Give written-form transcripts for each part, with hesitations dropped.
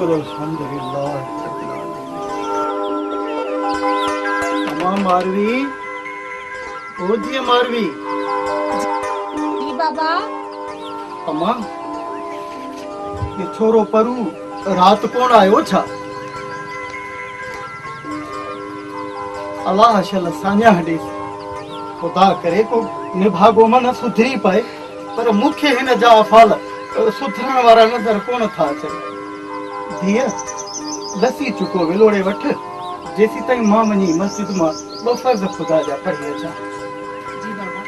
शुक्र अल्हम्दुलिल्लाह। अम्मा मारवी, ओ जी मारवी। जी बाबा। अम्मा ये छोरो परू रात कोण आयो छा? अल्लाह शल सान्या हडे खुदा करे को निभागो मन सुधरी पाए, पर मुखे हिन जा अफाल सुधरण वारा नजर कोन था अचनि। धीअ लसी चुको विलोड़े वठ, जेसी ताईं मां वञी मस्जिद मां ॿ फर्ज़ खुदा जा पढ़ी अचां। जी बाबा।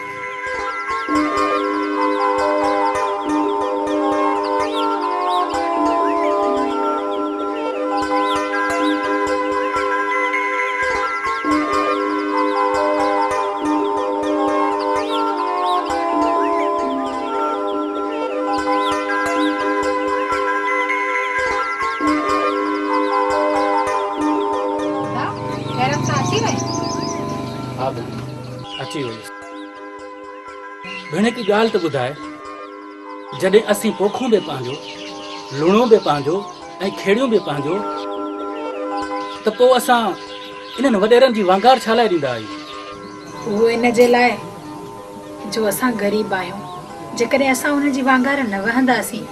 अची वई भेण की ॻाल्हि त ॿुधाए, जॾहिं असीं पोखूं बि पंहिंजो, लुणो बि पंहिंजो ऐं खेड़ियूं बि पंहिंजो, त पोइ असां इन्हनि वॾेरनि जी वांगार छा लाइ ॾींदा आहियूं? उहो इन जे लाइ जो असां ग़रीब आहियूं। जेकॾहिं असां उन जी वांगार न वहंदासीं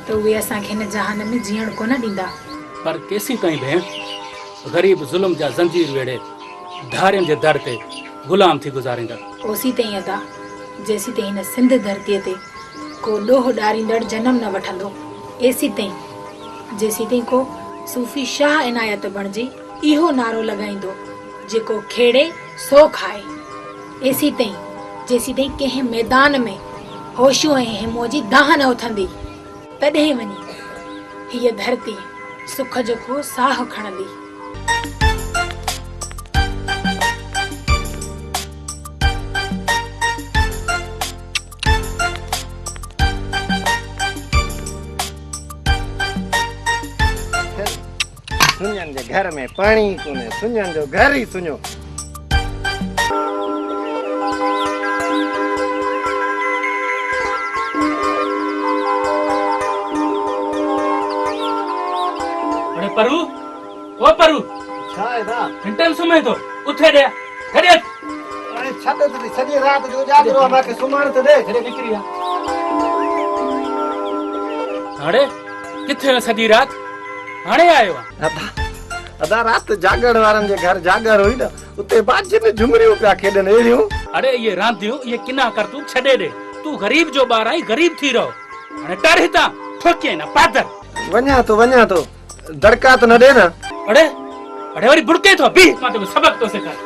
त उहे असांखे हिन जहान में जीअण कोन ॾींदा। पर केसीं ताईं भेण ग़रीब ज़ुल्म जा ज़ंजीर वेड़े धारियुनि जे दर ते गुलाम थी गुज़ारींदा? ओसी ताईं अदा जेसी ताईं हिन सिंध धरतीअ ते को ॾोह ॾारींदड़ जनम न वठंदो, एसी ताईं जेसी ताईं को सूफ़ी शाह इनायत बणिजे इहो नारो लॻाईंदो, जेको खेड़े सो खाए। एसी ताईं जेसी ताईं कंहिं मैदान में होशियूं ऐं हिमो जी दाह न उथंदी, तॾहिं वञी हीअ धरती सुख जो को साह खणंदी। सुञनि जे घर में पाणी कोन्हे, सुञनि जो घर ई सुञो। अरे परू, ओ परू, छा आहे दा? घंटनि सुम्हे थो, उथे ॾे, हेॾे अच। हाणे छॾ त सॼी राति जो जाॻिरो आहे, मूंखे सुम्हण त ॾे। हेॾे निकिरी आ। हाणे किथे आहे सॼी राति? हाणे आयो आहे? अदा राति जागण वारनि जे घर जागर हुई न, उते बाजिनि झुमरियूं पिया खेॾनि अहिड़ियूं। अरे ये रांदियूं, ये किना कर तू छॾे ॾे। तू गरीब जो ॿार आई, गरीब थी रहो। हाणे टर हितां ठोके न पादर। वञा थो दड़का त न ॾे न। अरे अरे वरी बुड़के थो बी, मां तोखे सबक थो सेखार।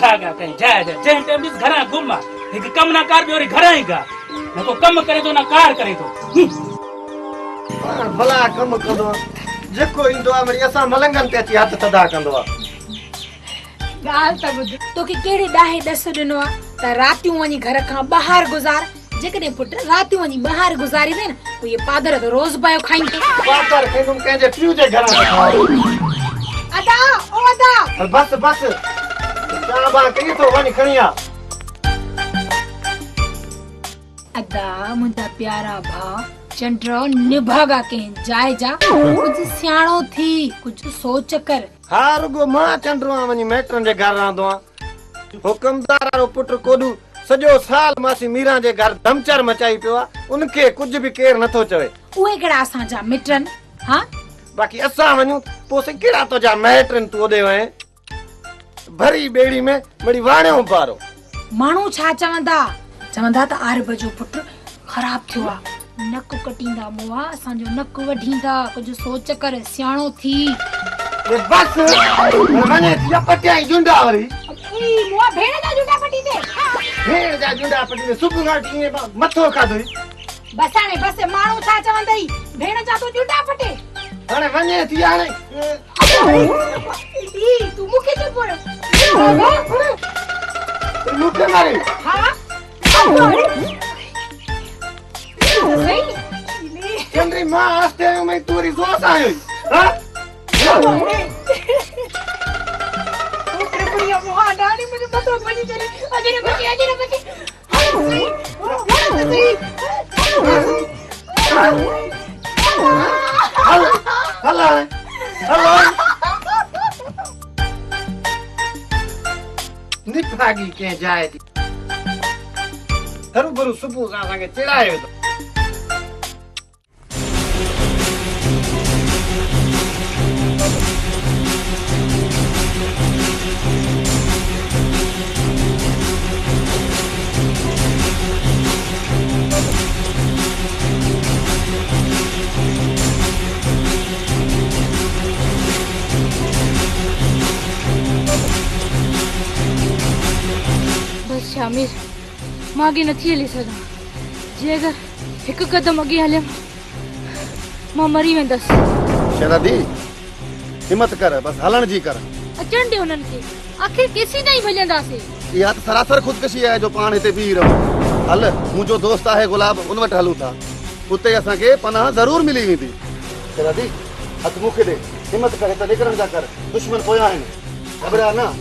भागा कहीं जाए जा जंहिं टाइम ॾिस घरां गुम आहे, हिकु कम न कार ॿियो वरी घरां ई गा, न को कम करे थो न कार करे थो। भला कम कंदो जेको ईंदो आहे, वरी असां मलंगनि ते अची हथ तदा कंदो आहे। ॻाल्हि त ॿुध, तोखे कहिड़े ॾाहे ॾस ॾिनो आहे त रातियूं वञी घर खां ॿाहिरि गुज़ार। जेकॾहिं पुट रातियूं वञी ॿाहिरि गुज़ारी दे न, पोइ इहे पादर त रोज़ पायो खाईं। पादर खेदुम कंहिंजे पिउ जे घरां। अदा ओ अदा बस शाबा कई तो वञ खणी आ। अदा मुंहिंजा प्यारा भाउ चंड्रो निभागा कंहिं जाइ जा, कुझु सियाणो थी, कुझु सोच कर। हा रुगो मां चंड्रो वञी मैटरनि जे घर रहंदो आहियां। हुकमदार वारो पुट कोडू सॼो साल मासी मीरा जे घर धमचर मचाई पियो आहे, उनखे कुझु बि केर नथो चवे। उहे कहिड़ा असांजा मिटरनि? हा बाक़ी असां वञूं पोइ कहिड़ा तुंहिंजा मैटरनि तूं ओॾे वएं भरी बेड़ी में वरी वाणियो पारो। माण्हू छा चवंदा त आरब जो पुट ख़राब थियो आहे, नक कटींदा मुआ, असांजो नक वढींदा। कुझु सोच कर, सियाणो थी। बस वञे थिया पटियाई जुंडा वरी मुआ भेण जा जुंडा पटींदे। भेण जा जुंडा पटींदे सुबुह खां मथो खाधोई। बस हाणे बस, माण्हू छा चवंदई, भेण जा तो जुंडा पटे। हाणे वञे थी हाणे तू मूंखे चुप कर। मूंखे मारे। हा चंद्री मां आस्ते में तूरी जोश आयो। हां रानी मुझे मत बची चली अजय बची हलो हलो निभागी के जाए थी हरू भरू सुबह सां असांखे चिड़ायो तो शामिर मां अॻे नथी हली सघां जे अगरि हिकु क़दम अॻे हलियमि मां मरी वेंदसि शहज़ादी हिम्मत कर बस हलण जी कर अचण ॾे हुननि खे आख़िर केसीं ताईं भॼंदासीं इहा त सरासर ख़ुदकशी आहे जो पाण हिते बीह रहो हल मुंहिंजो दोस्त आहे गुलाब उन वटि हलूं था उते असांखे पनाह ज़रूर मिली वेंदी शहज़ादी हथ मूंखे ॾे हिम्मत कर हिते निकिरण जा कर दुश्मन पोयां आहिनि घबरा न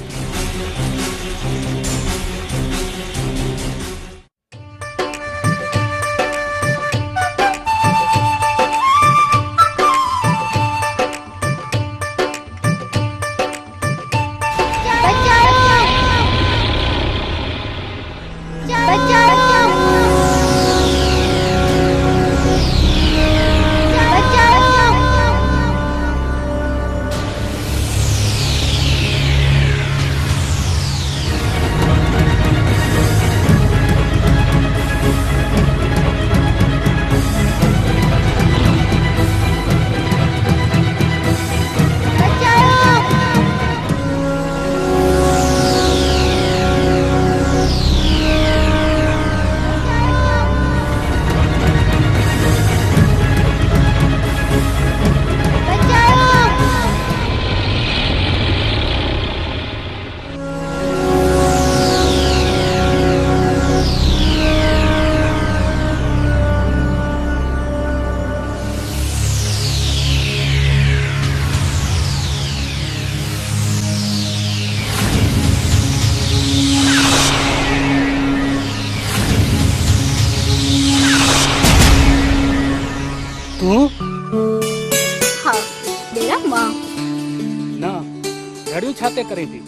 छाते करे थी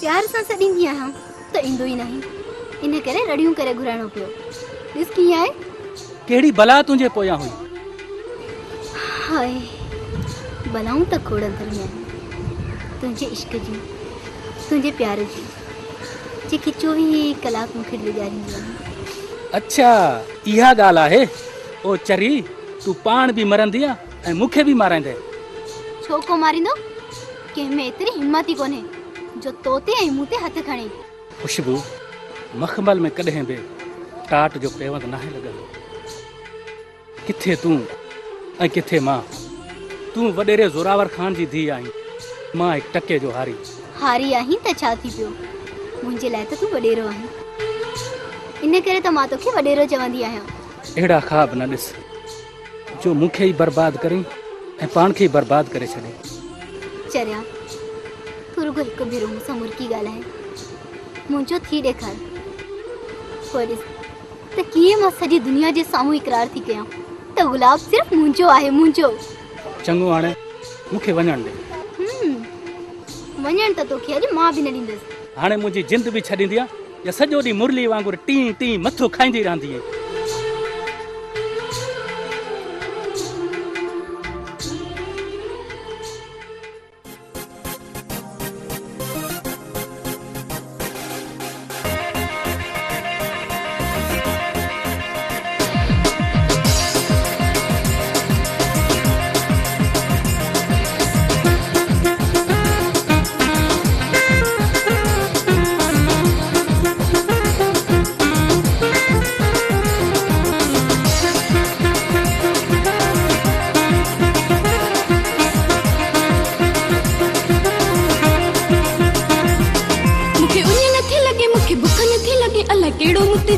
प्यार सां सॾींदी आहियां त ईंदो ई नहीं इन करे रड़ियूं करे घुराइणो पियो ॾिस कीअं आहे कहिड़ी बला तुंहिंजे पोयां हुई हाय बलाऊं त खोड़ अंदर में आहिनि तुंहिंजे इश्क जी तुंहिंजे प्यार जी जेकी 24 कलाक मूंखे ॾिॼारींदी आहे अच्छा इहा ॻाल्हि आहे ओ चरी तूं पाण बि मरंदी ऐं मूंखे बि माराईंदे छो को मारींदो कंहिंमें एतिरी हिम्मत ई कोन्हे जो तोते ऐं मूं ते हथ खणे खुशबू मखमल में कॾहिं बि टाट जो पेवंद नाहे लॻंदो किथे तूं ऐं किथे मां तूं वॾेरे ज़ोरावर ख़ान जी धीउ आहीं मां हिकु टके जो हारी आहीं त छा थी पियो मुंहिंजे लाइ त तूं वॾेरो आहीं इन करे त मां तोखे वॾेरो चवंदी आहियां अहिड़ा ख़्वाब न ॾिस जो मूंखे ई बर्बाद करी ऐं पाण खे ई बर्बाद करे छॾे चरिया तूं रुगो हिकु भेरो मूंसां मुर्की ॻाल्हाए मुंहिंजो थी ॾेखार पोइ ॾिस त कीअं मां सॼी दुनिया जे साम्हूं इक़रार थी कयां त गुलाब सिर्फ़ु मुंहिंजो आहे मुंहिंजो चङो हाणे मूंखे वञण ॾे वञण त तोखे अॼु मां बि न ॾींदसि हाणे मुंहिंजी जिंद बि छॾींदी या सॼो ॾींहुं मुरली वांगुरु टी टी मथो खाईंदी रहंदी आहे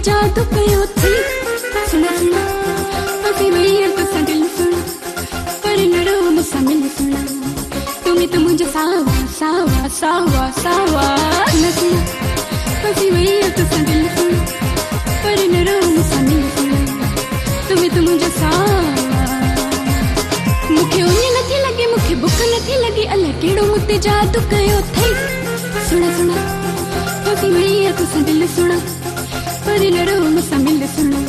जादू कयो थी सुना सुना अभी वही तो संदिल सुना पर लड़ो मुझसे मिल सुना तुम्हें तो मुझे साथ सावा सावा सावा सुना सुना कभी वही तो दिल सुना पर न रहो मुसानी सुना तुम्हें तो मुझे सावा मुखे उन्हें नथी लगे मुखे बुक नथी लगी अल्लाह केड़ो मुते जादू कयो थई सुना सुना कभी वही तो दिल सुना पर न रहो मुसानी सुना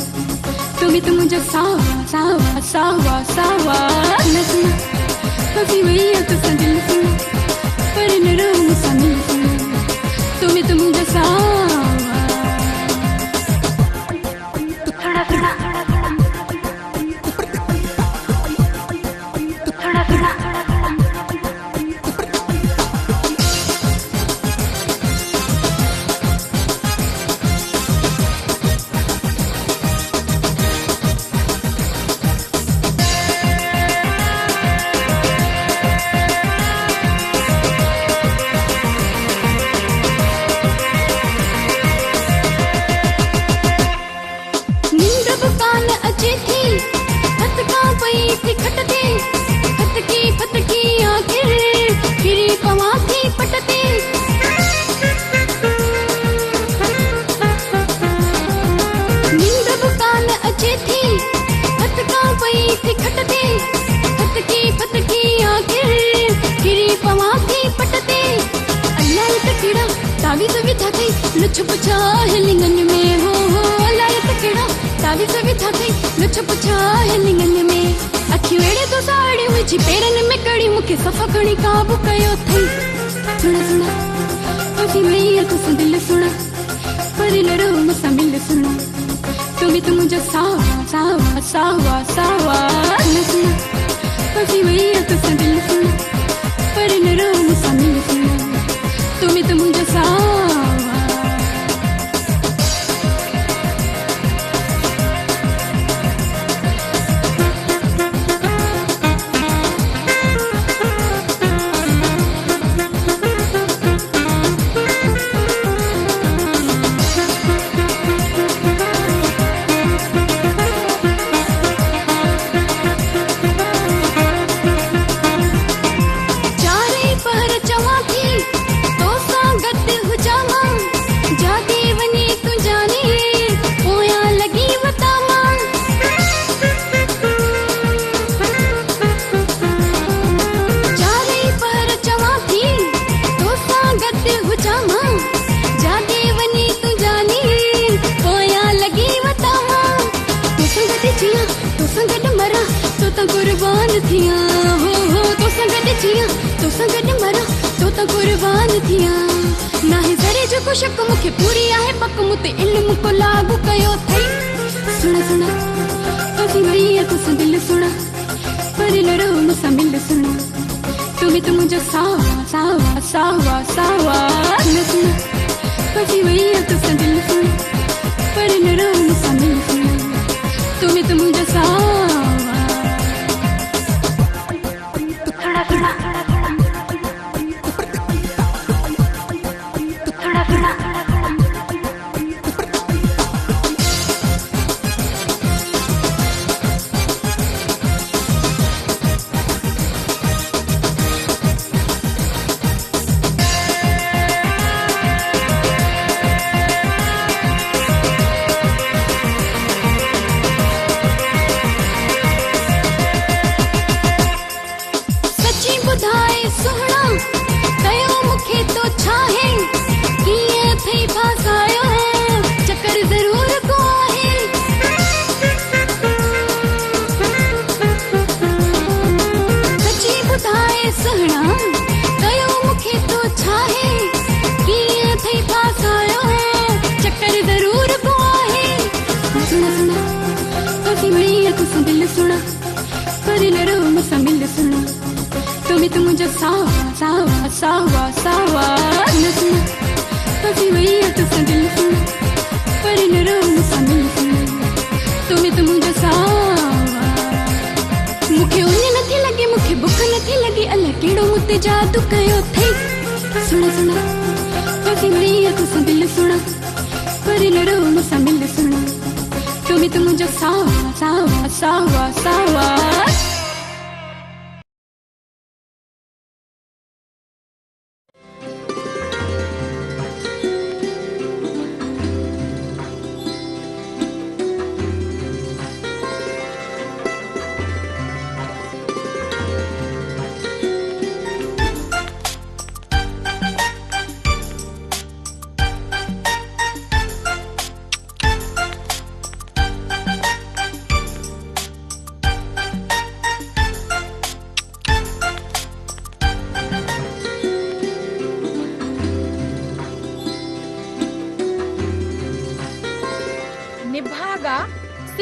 तुम्हें तो मुझे सावा सावा सावा सावा सुना सुना कभी वही तो दिल सुना पर न रहो मुसानी सुना तुम्हें तो मुझे सावा थोड़ा थोड़ा थोड़ा थोड़ा लुछ पुछा है लिंगन में हो लायत केड़ा तावी सभी था थई लुछ पुछा है लिंगन में अखी वेड़े तो साड़ी मुझी पेरन में कड़ी मुखे सफा खणी काबू कयो थई सुना सुना कभी मैं तो दिल सुना पर न रहो मुसा मिल सुना तुम्हें तो मुझे सावा सावा सावा सावा सुना सुना कभी मैं तो दिल सुना पर न रहो मुसा मिल सुना तुम्हें तो मुझे सावा कुर्बान थिया हो तो संगत जिया तो संगत मरा तो कुर्बान थिया ना है जरे जो को शक मुखे पूरी आहे पक मुते इल्म को लागू कयो थई सुना सुना कभी मैं तो दिल सुना पर न रहो मुसा मिल सुना तुम्हें तो मुझे सावा सावा सावा सावा सुना सुना कभी मैं तो दिल सुना पर न रहो मुसा मिल सुना तुम्हें तो मुझे सावा तुम्हें तो मुझे सावा सावा सावा सावा सुना सुना कभी वही तो दिल सुना पर न रहो मुसा मिल सुना तुम्हें तो मुझे सावा मुखे उन्हें नथी लगे मुखे बुक नथी लगी अल्लाह केड़ो मुते जादू कयो थई सुना सुना कभी वही तो दिल सुना पर न रहो मुसा मिल सुना तुम्हें तो मुझे सावा सावा सावा सावा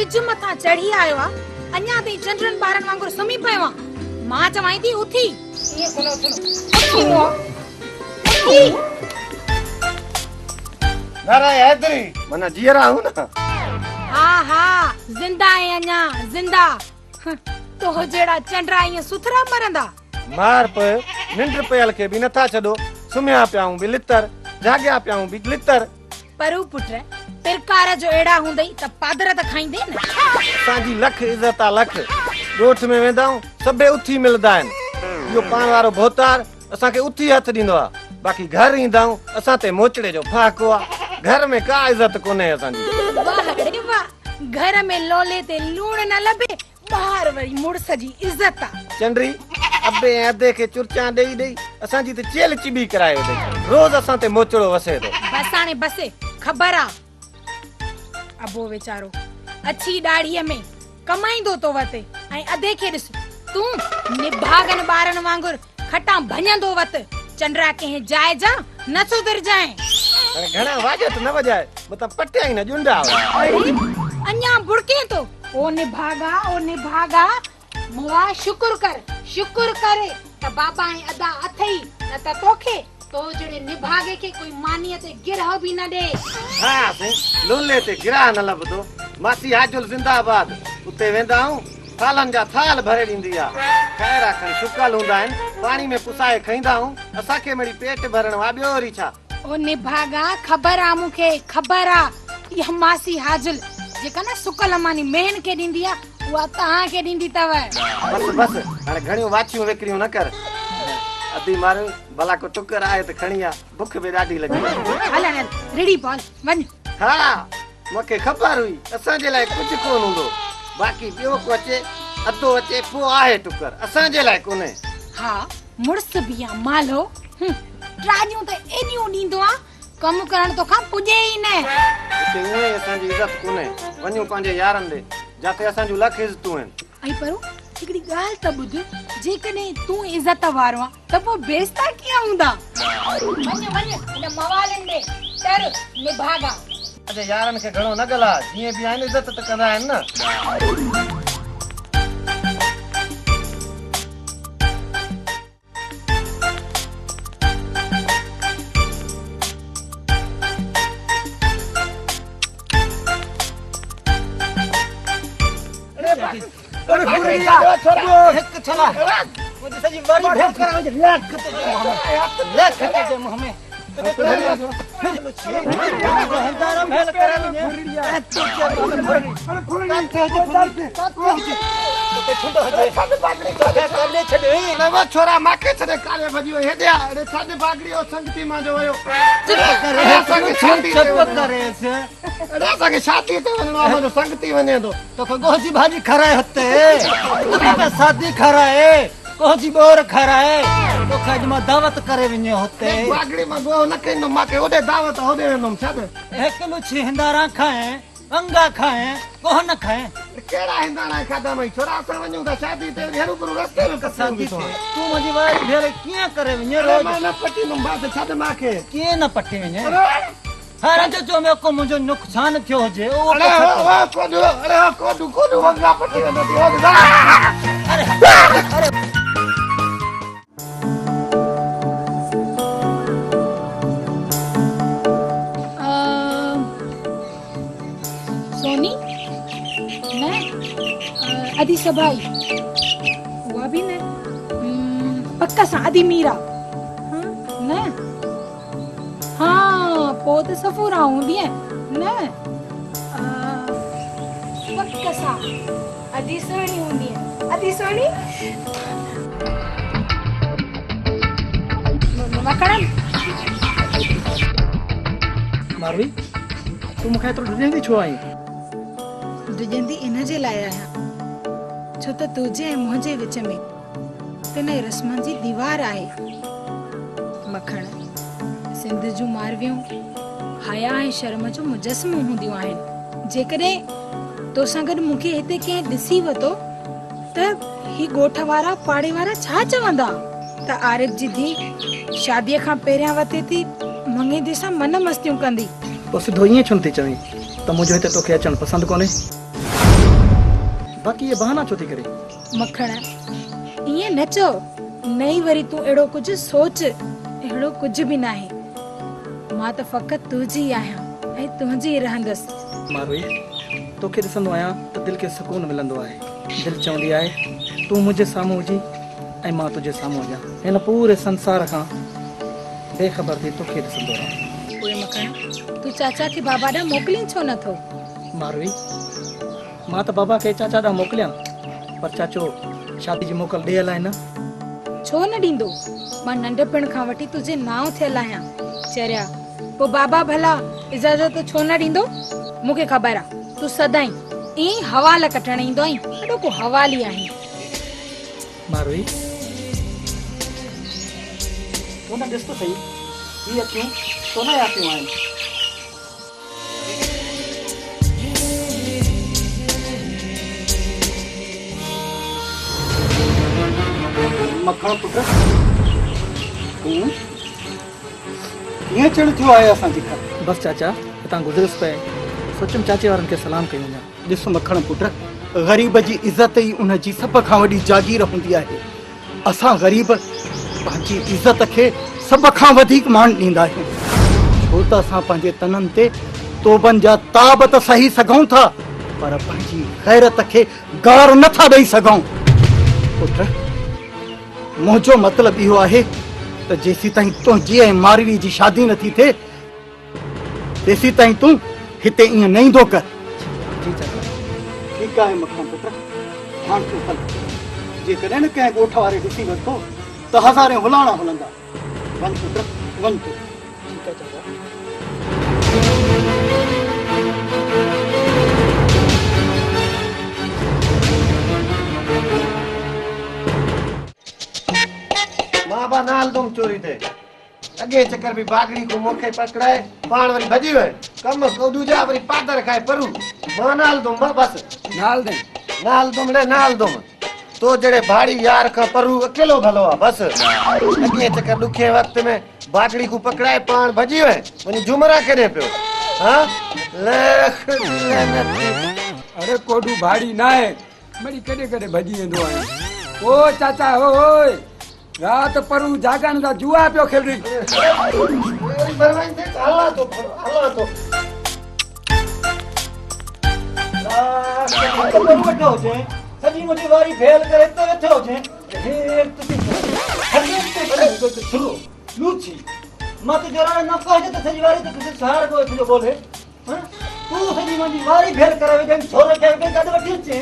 सिज मथां चढ़ी आयो आ अञा ताईं चंडरनि ॿारनि वांगुरु सुम्ही पियो आ मां चवां थी उथी ईअं कोन उथणो नाराय हैदरी मना जीअरा हूं न हा हा जिंदा है अञा जिंदा तो जहिड़ा चंडरा ईअं सुथरा मरंदा मार पे निंड पियल खे बि नथा छॾो सुम्हिया पियाऊं बि लितर जाॻिया पियाऊं बि लितर परू पुट पिरकार जो अहिड़ा हूंदई त पादर त खाईंदे न असांजी लख इज़त आहे लख ॻोठ में वेंदा आहियूं सभे उथी मिलंदा आहिनि इहो पाण वारो भोतार असांखे उथी हथ ॾींदो आहे बाक़ी घर ईंदा आहियूं असां ते मोचड़े जो फाको आहे घर में का इज़त कोन्हे असांजी वाह रे वाह घर में लोले ते लूण न लभे ॿाहिर वरी मुड़स जी इज़त आहे चंडरी अबे ऐं अधे खे चुरचां ॾेई ॾेई असांजी त चेल चिबी कराए वेंदे रोज़ असां ते मोचड़ो वसे थो बस हाणे बसे ख़बर आ अबो वीचारो अछी ॾाढ़ीअ में कमाईंदो तो वते ऐं अधे खे ॾिस तूं निभागन ॿारनि वांगुरु खटा भञंदो वत चंडरा कंहिं जाइ जा न सुधरजाए हाणे घणा वाजत न वजाए मतां पटिया ई न जुंडा अञा बुड़के तो ओ निभागा मुआ शुक्र करे त बाबा ऐं अदा अथई न त तोखे तो जड़े निभागे के कोई मानिय ते गिरह भी न दे हां से लोले ते गिरह न लबदो मासी हाजुल जिंदाबाद उते वेंदा हूं थालन जा थाल भरे ॾींदी आ खैरा खन सुकल हूंदा आहिनि पानी में पुसाए खाईंदा हूं असांखे मिड़ी पेट भरण वा ॿियो वरी छा ओ निभागा ख़बर आ मूंखे ख़बर आ इहा मासी हाजुल जेका न सुकल मानी मेहन के ॾींदी आ उहा तहां के ॾींदी तव बस हाणे घणियूं वाचियूं विकरियूं न कर अदी मार भला को टुकर आए त खणी आ भूख बि ॾाढी लॻी हल रेडी बॉल वन हा मूंखे ख़बर हुई असांजे लाइ कुझु कोन हूंदो बाक़ी ॿियो को अचे अधो अचे पोइ आहे टुकर असांजे लाइ कोन्हे हा मुड़स बि आ मालो ट्रानियूं त एॾियूं ॾींदो आ कम करण तो खां पुॼे ई न हिते उहे असांजी इज़त कोन्हे वञूं पंहिंजे यारनि ॾे जाते असांजूं लख इज़तूं आहिनि ऐं पर हिकिड़ी ॻाल्हि त ॿुध जेकॾहिं तूं इज़त वारो आ त पोइ बेइज़ता कीअं हूंदा वञ हिन मवालनि ॾे डर निभागा अॼु यारनि खे घणो न ॻाल्हा जीअं बि आहिनि इज़त त कंदा आहिनि न छोरा माके छड़े काले भजी वयो हेडिया अरे साडे बागड़ी ओ संगती मा जो वयो अरे संगे शादी ते वनो मानो संगती वने तो तो गोजी भाजी खराए हते तो शादी खराए गोजी बोर खराए तो खज में दावत करे विने होते बागड़ी मा गो न केनो माके ओडे दावत होदे नम छाबे एक लुछी हिंदारा खाए अंगा खाए कोह न खाए केड़ा हिंदारा खादा मई छोरा अस वनु ता शादी ते हेरु पर रस्ते में शादी तू मुजी वारी भेरे किया करे विने रोज न पटी नु बात छादे माके के न पटी विने हां जो में को मुजो नुकसान थियो जे ओ कोडू वंगा पटी न दी अरे सोनी न अदी सभाई हुआ भी न पक्का सा अदी मीरा न हाँ पोत सफूरा हूंदी है न पक्का सा अदी सोनी हूंदी है अदी सोनी वकड़म मारवी तू मुखे तो ढुजंदी छो आई ढुजंदी इन जे लाइ आहियां छो त तुझे ऐं मुंहिंजे विच में तिन रस्मनि जी दीवार आहे मखण सिंध जूं मारवियूं हया ऐं शर्म जो मुजस्मो हूंदियूं आहिनि जेकॾहिं तोसां गॾु मूंखे हिते कंहिं ॾिसी वरितो त ही ॻोठ वारा पाड़े वारा छा चवंदा त आरिफ जी धीउ शादीअ खां पहिरियां वते थी मंगेदे सां मन मस्तियूं कंदी तो सिधो ईअं छो थी चवीं त मुंहिंजो हिते तोखे अचणु पसंदि कोन्हे बाक़ी ये बहाना छो थी करे? मखण ईअं न चओ, नई वरी तूं अहिड़ो कुझु सोच, अहिड़ो कुझु बि नाहे। मां त फ़क़ति तुंहिंजी आहियां ऐं तुंहिंजी रहंदसि। मारोई, तोखे ॾिसंदो आहियां त दिलि खे सुकून मिलंदो आहे। दिलि चवंदी आहे तूं मुंहिंजे साम्हूं हुजी ऐं मां तुंहिंजे साम्हूं हुजां। हिन पूरे संसार खां बेख़बर थी तोखे ॾिसंदो रहां। उहे मखण तूं चाचा खे बाबा ॾांहुं मोकिली छो नथो? मारोई, मां त बाबा खे चाचा ॾांहुं मोकिलियां, पर चाचो शादी जी मोकल ॾे अलाए न। छो न ॾींदो? मां नंढपण खां वठी तुंहिंजे नाव थियल आहियां। चरिया पोइ बाबा भला इजाज़त छो न ॾींदो? मूंखे ख़बर आहे तूं सदाईं ईअं हवाल कटण ईंदो आहीं, एॾो को हवाली आहीं। मारोई, तूं न ॾिस त सही, हीअ अखियूं तो न आतियूं आहिनि। मखण पुट तूं कीअं चढ़ थियो आहे असांजे घर? बसि चाचा, हितां गुज़रिस पए सोचियमि चाचे वारनि खे सलाम कयूं वञा। ॾिस मखण पुट, ग़रीब जी इज़त ई उन जी सभ खां वॾी जागीर हूंदी आहे। असां ग़रीब पंहिंजी इज़त खे सभ खां वधीक मान ॾींदा आहियूं, छो त असां पंहिंजे तननि ते तोबनि जा ताब त सही सघूं था, पर पंहिंजी ग़ैरत खे गार नथा ॾेई सघूं। पुट, मुंहिंजो मतिलबु इहो आहे त जेसीं ताईं तुंहिंजी ऐं मारवी जी शादी नथी थिए, तेसीं ताईं तूं हिते ईअं न ईंदो कर। जी चाचा। ठीकु आहे मखण पुट, हाणे तूं हल। जेकॾहिं न कंहिं ॻोठ वारे ॾिसी वरितो त हज़ारे हुलाणा हुलंदा। वञ पुट, वञ तूं। ठीकु आहे चाचा। मां बा नाल दुम चोरी थे अगे चक्कर भी बागड़ी को मोखे पकड़ाए पाण वरी भजी वे कम को दूजा वरी पादर खाए परू मां नाल दुम बस नाल दे नाल दुम ले नाल दुम तो जड़े भाड़ी यार का परू अकेलो भलो आ बस अगे चक्कर दुखे वक्त में बागड़ी को पकड़ाए पाण भजी वे वनी झुमरा करे पियो हां अरे कोडू भाड़ी ना है मरी कदे कदे भजी वेंदो आहे ओ चाचा ओए रात परू जागन दा जुआ पियो खेल रही बरवाइन थे हल्ला तो बैठो जे सजी मुझे वारी फेल करे तो बैठो जे हे तुसी हल्ले ते सुनो लूची मत जरा न कह जे तो सजी वारी तो किसी शहर को जो बोले हां तू सजी मुझे वारी फेल करे जन छोरे के कद बैठी छे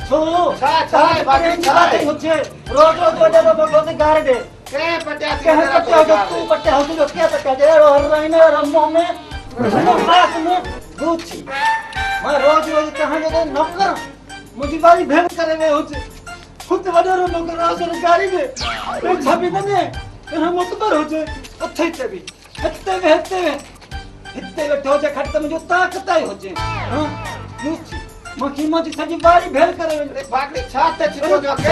सुनो छा बाकी छा मुझे रोज वजह तो बोलते गार दे के पट्या तू पट्या हो जो क्या पट्या जे हर रहीने रमो में बात में लूची मैं रोज कहां जे नौकर मुझी वारी भेल करे वे हो खुद वडो नौकर रासर गाड़ी में पे छबी ने हम मुतबर हो जे उथे ते भी हिते बैठो जे खट मुझे ताकत आई हो जे हां लूची मखी मजी सजी बारी भेल करे वे बागड़ी छाते छिको जो के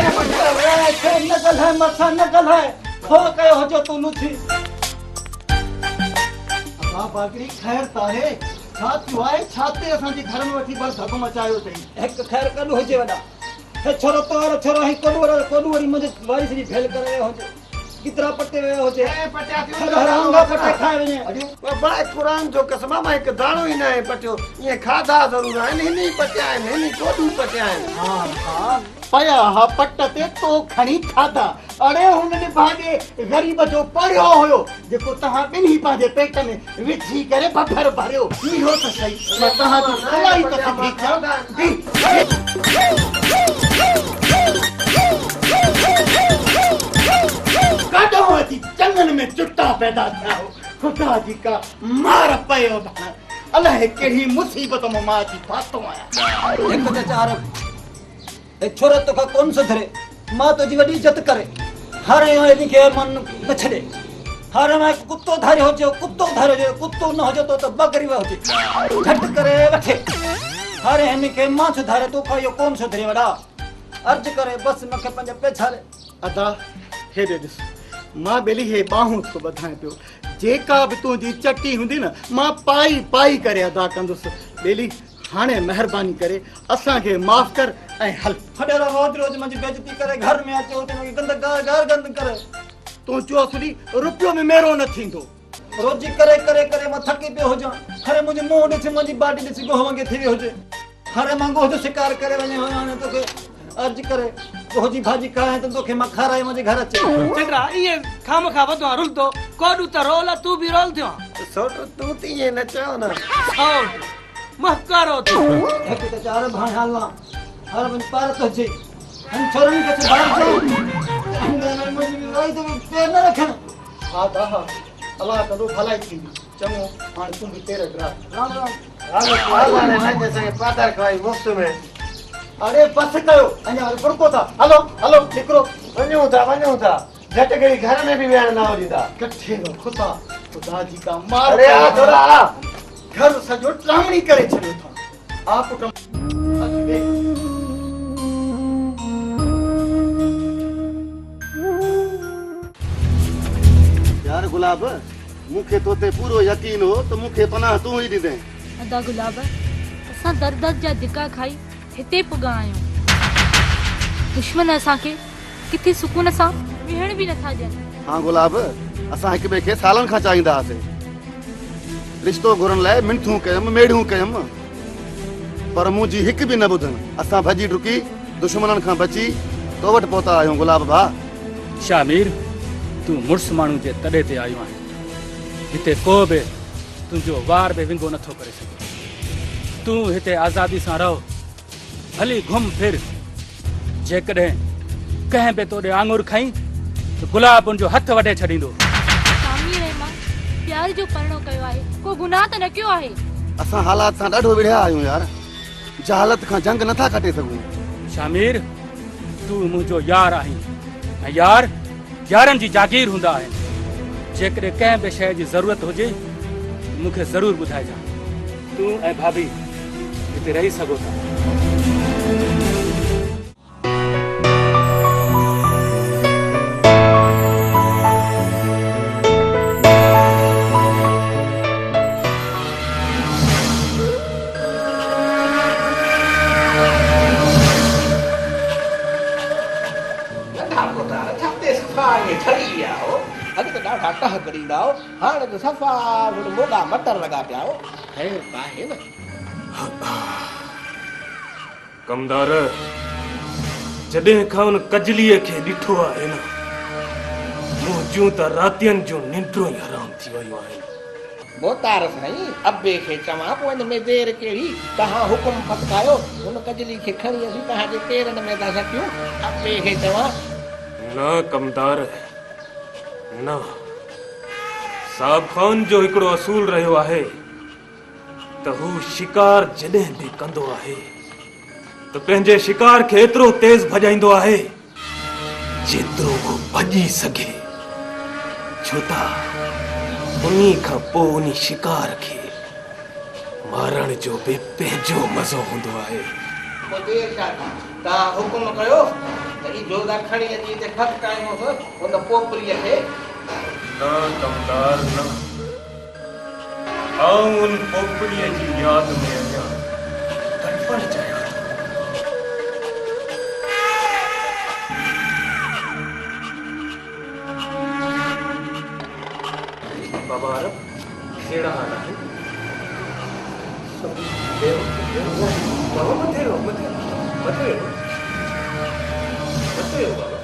नकल है मथा नकल है खो कयो हो जो तू लूची आ बागड़ी खैर ताहे छाती वाए छाते असा जी घर में वठी बस धक मचायो तई एक खैर कनु हो जे वडा हे छोरो तोर छोरो ही कोडू वरी मुझे वारी सजी भेल करे हो जे कितना पट्टे वे हो जे पट्या थी हरांगा पट्टे खाए वे अरे बड़ा कुरान जो कसम में एक दाणो ही ना है पट्यो ये खादा जरूर है नहीं पट्या है नहीं कोडू पट्या है हां पया हा पट्ट ते तो खणी खादा अरे हुन ने भागे गरीब जो पड़ियो होयो जेको तहां बिन्ही पाजे पेट में विझी करे बफर भरियो ई हो त सही मैं तहां की सलाई त काडो थी चंगन में चुट्टा पैदा था खुदा जी का मार पयो था अल्लाह केही मुसीबत में मां जी फातो आया एक चाचार ए छोरा तो का कौन सुधरे मां तो जी वडी इज्जत करे हर ये के मन न छड़े हर में कुत्तो धारे हो जो कुत्तो न हो जो तो बकरी हो जो झट करे वठे हर हन के मां सुधारे तो का यो कौन सुधरे वडा अर्ज करे बस मके पंज पे छाले अदा हे दे दिस मां बेली हे बाहू तो बधाए पियो जेका भी तू जी चट्टी हुंदी ना मां पाई करे अदा कंदुस बेली हाने मेहरबानी करे असा के माफ कर ऐं हल हडेरा रोज रोज मुंहिंजी बेइज्जती करे घर में अचे उते मूंखे गंद गार गंद करे तूं चयो सुनी रुपयो में मेरो न थींदो रोजी करे करे करे मां थकी पियो हुजां खरे मुंहिंजी मुंहुं ॾिसी मुंहिंजी बाडी ॾिसी गोह वांगे थी वियो हुजे खरे मां गोह जो शिकार करे वञे हाणे तोखे अर्ज करे गोह जी भाॼी खाराए त तोखे मां खाराए मुंहिंजे घर अचे चंद्रा ये खाम खा वधो रुल तो कोडू त रोल तू भी रोल थियो सोट तू ती ये न चयो न साउंड महकारो तू हिकु त चार भाई हलवा हर वञ पार तो अचे हम छोरनि खे बाहर जो अंदर मुंहिंजी वई तो पैर न रखण हा दा हा अल्लाह कदो भलाई थींदी चङो हाणे तूं बि तेरे ग्राहक राम राम हाले हाले संगे पातर खाई मुफ्त में अरे बस कयो अञा वरी फुड़को था हलो हलो निकिरो वञूं था झट करी घर में भी वेहण न ॾींदा कठे रहो खुदा जी का मार अरे आ थोड़ा आ घर सॼो टामणी करे छॾियो था आ पुट अच बे यार गुलाब मूंखे तो ते पूरो यकीन हो तो मूंखे पनाह तूं ई ॾींदे अदा गुलाब असां दर दर जा धिका खाई हिते पुॻा आहियूं दुश्मन असांखे किथे सुकून सां वेहण बि नथा ॾियनि हाँ गुलाब असां हिक ॿिए खे सालनि खां चाहींदा हुआसीं रिश्तो घुरण लाइ मिंथूं कयमि मेड़ियूं कयमि पर मुंहिंजी हिकु बि न ॿुधनि असां भॼी डुकी दुश्मननि खां बची तो वटि पहुता आहियूं गुलाब भाउ शामिर तूं मुड़ुस माण्हू जे तॾे ते आयो आहीं हिते को बि तुंहिंजो वार बि विंगो नथो करे सघे तूं हिते आज़ादी सां रहो भली घुम फिर जेकॾहिं कंहिं बि तोॾे आङुर खईं त गुलाब उनजो हथ वढे छॾींदो स्वामी रहमान प्यार जो परिणो कयो आहे को गुनाह त न कयो आहे असां हालात सां ॾाढो विढ़िया आहियूं यार जहालत खां जंग नथा कटे सघूं शामिर तूं मुंहिंजो यार आहीं ऐं यार यारनि जी जागीर हूंदा आहिनि जेकॾहिं कंहिं बि शइ जी ज़रूरत हुजे मूंखे ज़रूरु ॿुधाइजांइ तूं ऐं भाभी हिते रही सघो था कमदार जॾहिं खां उन कजलीअ खे ॾिठो आहे न मुंहिंजूं त रातियुनि जूं निंड्रूं ई हराम थी वियूं आहिनि मोतार साईं अबे खे चवां पोइ हिन में देर कहिड़ी तव्हां हुकुम फतकायो हुन कजली खे खणी असीं तव्हांजे पेरनि में था सटियूं अबे खे चवां न कमदार न साहब खान जो हिकिड़ो असूल रहियो आहे त हू शिकार जॾहिं बि कंदो आहे त पंहिंजे शिकार खे एतिरो तेज़ भॼाईंदो आहे जेतिरो हू भॼी सघे छो त उन्ही खां पोइ उन शिकार खे मारण जो बि पंहिंजो मज़ो हूंदो आहे तव्हां हुकुम कयो त ही जोधा खणी अची हिते फटकायूंसि हुन पोपड़ीअ खे न कमदार न आऊं उन पोपड़ीअ जी यादि में आहियां तड़पण चाहियां बाबा अरब कहिड़ा हाल आहे बाबा मथे रहो मथे बाबा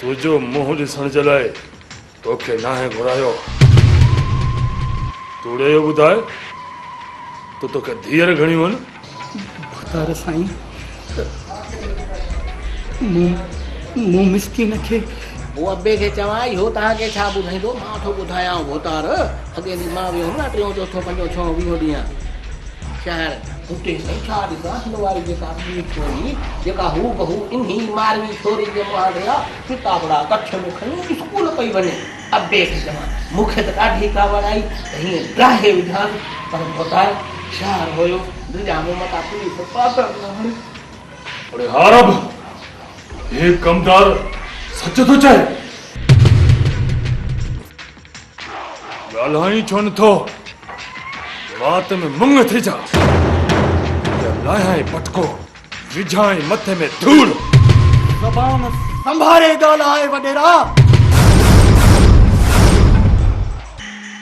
तुझो मुंहुं ॾिसण जे लाइ तोखे नाहे घुरायो तूड़े ॿुधाए तो तोखे धीअर घणियूं आहिनि भुतार साईं मूं मिसकीन खे वो अब्बे खे चवां इहो तव्हांखे छा ॿुधाईंदो मां थो ॿुधायांव भोतार अॻे ॾींहुं मां वियो हुउमि न 3, 4, 5, 6, 20 ॾींहं शहर उते सही छा ॾिसां हिन वारी जेका ॿी छोरी जेका हू बहू इन्ही मारवी छोरी जे मुहारे आहे किताबड़ा कच्छ में खणी स्कूल पई वञे अब्बे खे चवां मूंखे त ॾाढी कावड़ आई त हीअं ड्राहे विझां पर भोतार शहर हुयो दिलिया मूं मथां पुलिस पातर न हणी अरे हारब ये कमदार सच तो चए ॻाल्हाई छो नथो रात में मुंग थी जा लाए पटको विझाए मथे में धूल ज़बान संभाले ॻाल्हाए वॾेरा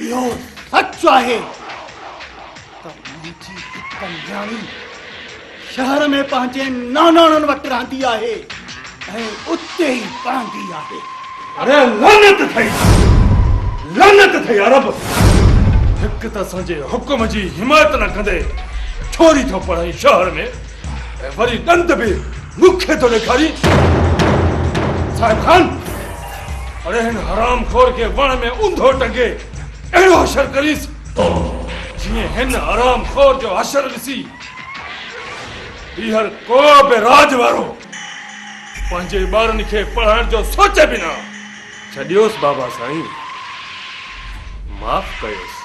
इहो सच आहे त मुंहिंजी हिक न्याणी शहर में पंहिंजे नानाणनि वटि रहंदी आहे ऐं उते ई पढ़ंदी आहे अरे लानत थई अरब हिक त असांजे हुकुम जी हिमायत न कंदे छोरी थो पढ़ाई शहर में ऐं वरी ॾंद बि मूंखे थो ॾेखारी साहिब खान अरे हिन हराम खोर खे वण में ऊंधो टंगे अहिड़ो हशर करीस जीअं हिन हराम खोर जो हशर ॾिसी ॿीहर को बि राज वारो पंहिंजे ॿारनि खे पढ़ाइण जो सोचे बि न छॾियोसि बाबा साईं माफ़ कयोसि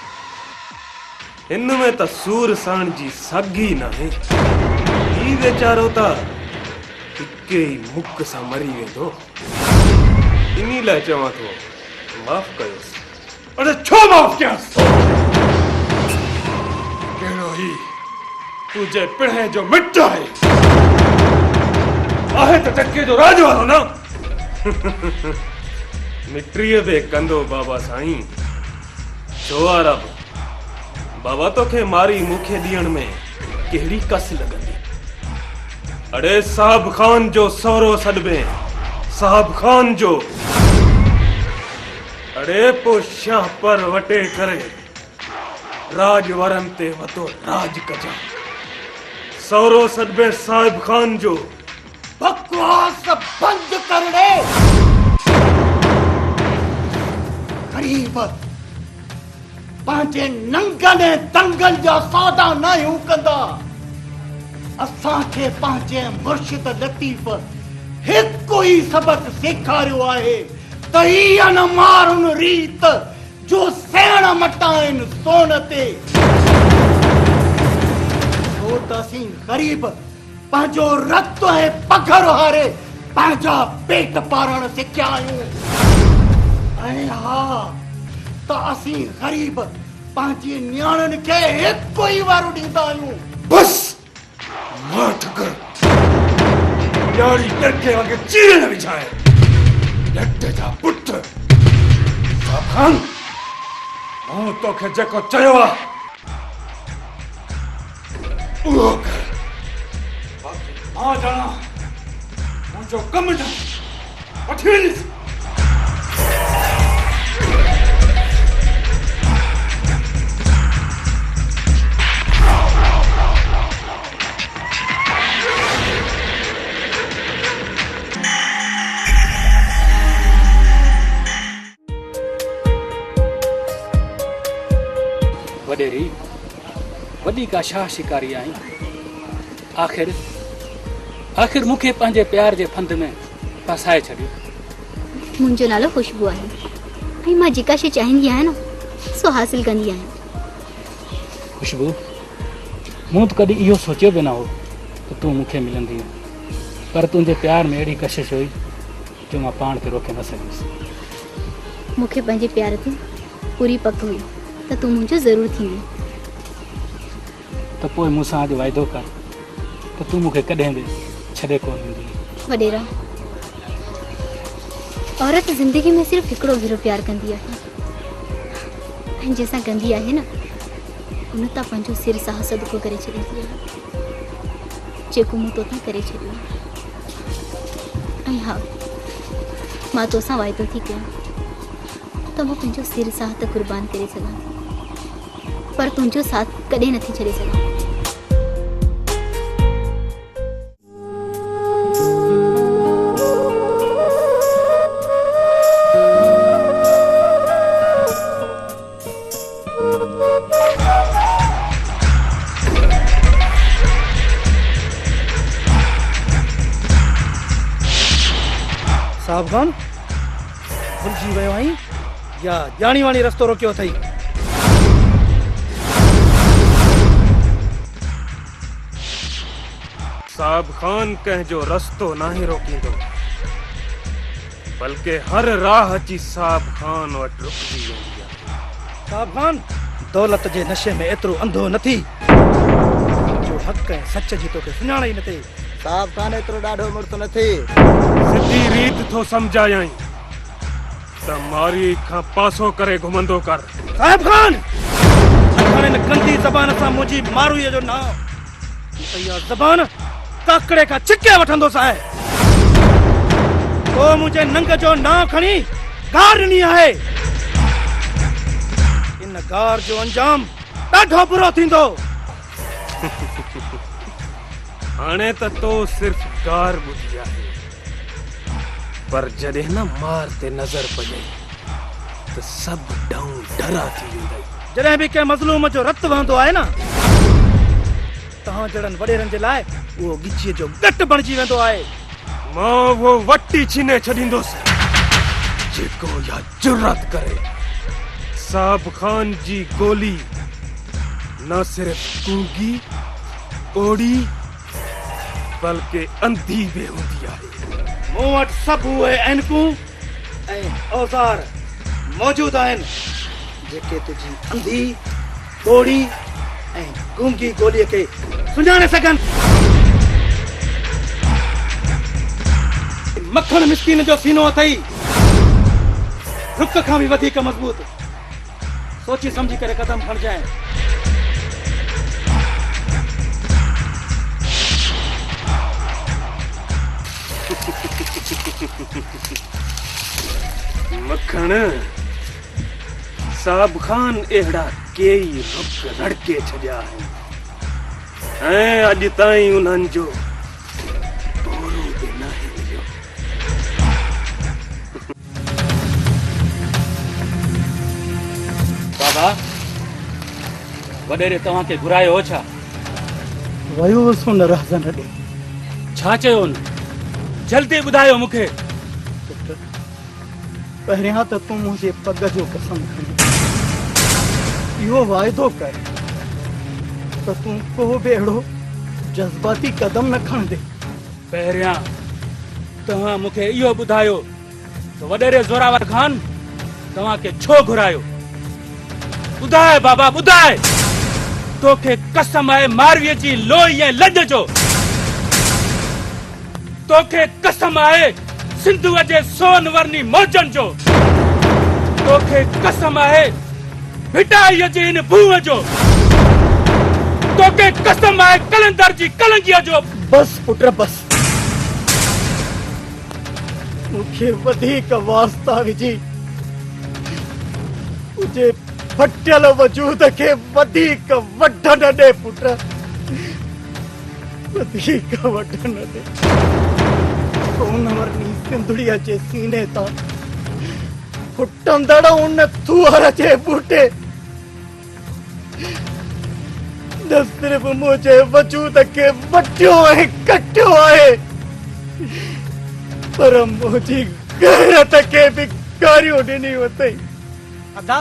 हिन में त सूर साण जी सगी नाहे ही वेचारो त हिके ई मुक सां मरी वेंदो इन्ही लाइ चवां थो माफ़ कयोसि अरे छो माफ़ कयांसि कहिड़ो ही तुंहिंजे पिणे जो मिट आहे त टके जो राज वारो न मिट्रीअ बि कंदो बाबा साईं छो अरब बाबा तोखे मारी मूंखे ॾियण में कहिड़ी कस लॻंदी अरे साहब खान जो सहुरो सॾिबे साहब खान जो अरे पोइ शाह पर वटे करे राज वरन ते वतो राज कजां सहुरो सॾिबे साहिब खान जो बकवास बंद कर दे गरीब पंहिंजे नंगनि दंगनि जा सौदा न आहियूं कंदा असांखे पंहिंजे मुर्शिद लतीफ़ हिकु ई सबक सेखारियो आहे त हीअ न मारुन रीत जो सेण मटाइनि सोन ते छो त असीं ग़रीब पंहिंजो रत ऐं पघर हारे पंहिंजा पेट पारण सिखिया आहियूं ऐं हा त असीं ग़रीब पंहिंजी न्याणियुनि खे हिकु ई वारो ॾींदा आहियूं बस माठ कर न्याणी टके वांगे चीरे न विझाए लटे जा पुट साहब खान मां तोखे जेको चयो आहे उहो कर मां ॼाणा मुंहिंजो कमु ॼाण वठी वञिस वॾेरी वॾी का छा शिकारी आई आख़िर मूंखे पंहिंजे प्यार जे फंद में फसाए छॾियो मुंहिंजो नालो खुशबू आहे ऐं मां जेका शइ चाहींदी आहियां न सो हासिल कंदी आहियां खुशबू मूं त कॾहिं इहो सोचियो बि न हो त तूं मूंखे मिलंदी पर तुंहिंजे प्यार में अहिड़ी कशिश हुई जो मां पाण खे रोके न सघियुसि मूंखे पंहिंजे प्यार ते पूरी पक हुई त तूं मुंहिंजो ज़रूरु थींदी त पोइ मूंसां अॼु वाइदो कर त तूं मूंखे कॾहिं बि छॾे कोन ईंदी वॾेरा औरत ज़िंदगी में सिर्फ़ु हिकिड़ो भेरो प्यार कंदी आहे ऐं जंहिंसां कंदी आहे न उन तां पंहिंजो सिर साह सदको करे छॾींदी आहे जेको मूं तोसां करे छॾियो ऐं हा मां तोसां वाइदो थी कयां त मां पंहिंजो सिर साह त क़ुर्बान करे सघां पर तुंहिंजो साथ कॾहिं नथी छॾे सघां सावधान भुलिजी वियो आहीं या ॼाणी वाणी रस्तो रोकियो अथई? साहब खान कंहिंजो रस्तो नाहे रोकींदो, बल्कि हर राह अची साहब खान वटि रुकजी वेंदी आहे। साहब खान दौलत जे नशे में एतिरो अंधो न थी जो हक़ ऐं सच जी तोखे सुञाणे ई न थिए। साहब खान एतिरो ॾाढो मुड़्स न थी। सिधी रीत थो सम्झायाई त मारी खां पासो करे घुमंदो कर। साहब खान हाणे इन गंदी ज़बान सां मुंहिंजी मारूअ जो नाम इहा ज़बान काकड़े खां छिके वठंदोसि आहे। तो मुंहिंजे नंग जो नाम खणी गार ॾिनी आहे। इन गार जो अंजाम ॾाढो बुरो थींदो। हाणे त तो सिर्फ गार ॿुधी आहे, पर जॾहिं न मार ते नज़र पई त सभु ॾऊं डरा थी वेंदई। जॾहिं बि कंहिं मज़लूम जो रतु वहंदो आहे न, तव्हां जहिड़नि वॾेरनि जे लाइ उहो गिचीअ जो गट बणिजी वेंदो आहे। मां वो वटी छीने छॾींदुसि जेको या जुर्रत करे साहब खान जी गोली न सिर्फ कूंगी ओड़ी बल्कि अंधी बि हूंदी आहे। मूं वटि सभु उहे ऐनकूं ऐं औज़ार मौजूदु आहिनि जेके तुंहिंजी अंधी ॿोड़ी ऐं गूंगी गोलीअ खे सुञाणे सघनि। मखण मिस्कीन जो सीनो अथई रुख खां बि वधीक मज़बूत। सोची समझी करे कदम खणजांइ। मखण साहब खान अहिड़ा केई रुख रड़के छॾिया आहिनि ऐं अॼु ताईं उन्हनि जो तोरो बि नाहे मिलियो। बाबा वॾेरे तव्हांखे घुरायो हो छा? वयो हुअसि हुन राज़न ॾे। छा चयो न? जल्दी ॿुधायो मूंखे। पहिरियां त तूं मुंहिंजे पग जो कसम खणी इहो वाइदो कर त तूं को बि अहिड़ो जज़्बाती कदम न खणंदे। पहिरियां तव्हां मूंखे इहो ॿुधायो त वॾेरे ज़ोरावर ख़ान तव्हांखे छो घुरायो? ॿुधाए बाबा ॿुधाए। तोखे कसम आहे मारवीअ जी लोही ऐं लॼ जो। तोखे कसम आहे सिंधुअ जे सोन वर्णी मौजनि जो। तोखे कसम आहे भिटाईअ जी इन भूअ जो। तोखे कसम आहे कलंदर जी कलंगीअ जो। बस पुट बस। मूंखे वधीक वास्ता विझी तुंहिंजे फटियल वजूद खे वधीक वढण ॾे पुट, वधीक वढण ॾे। सोन वर्णी सिंधड़ीअ जे सीने तां फुटंदड़ उन थूअर जे बूटे न सिर्फ़ मुंहिंजे वजूद खे वटियो ऐं कटियो आहे, पर मुंहिंजी गैरत खे बि कारियो ॾिनी अथई। अदा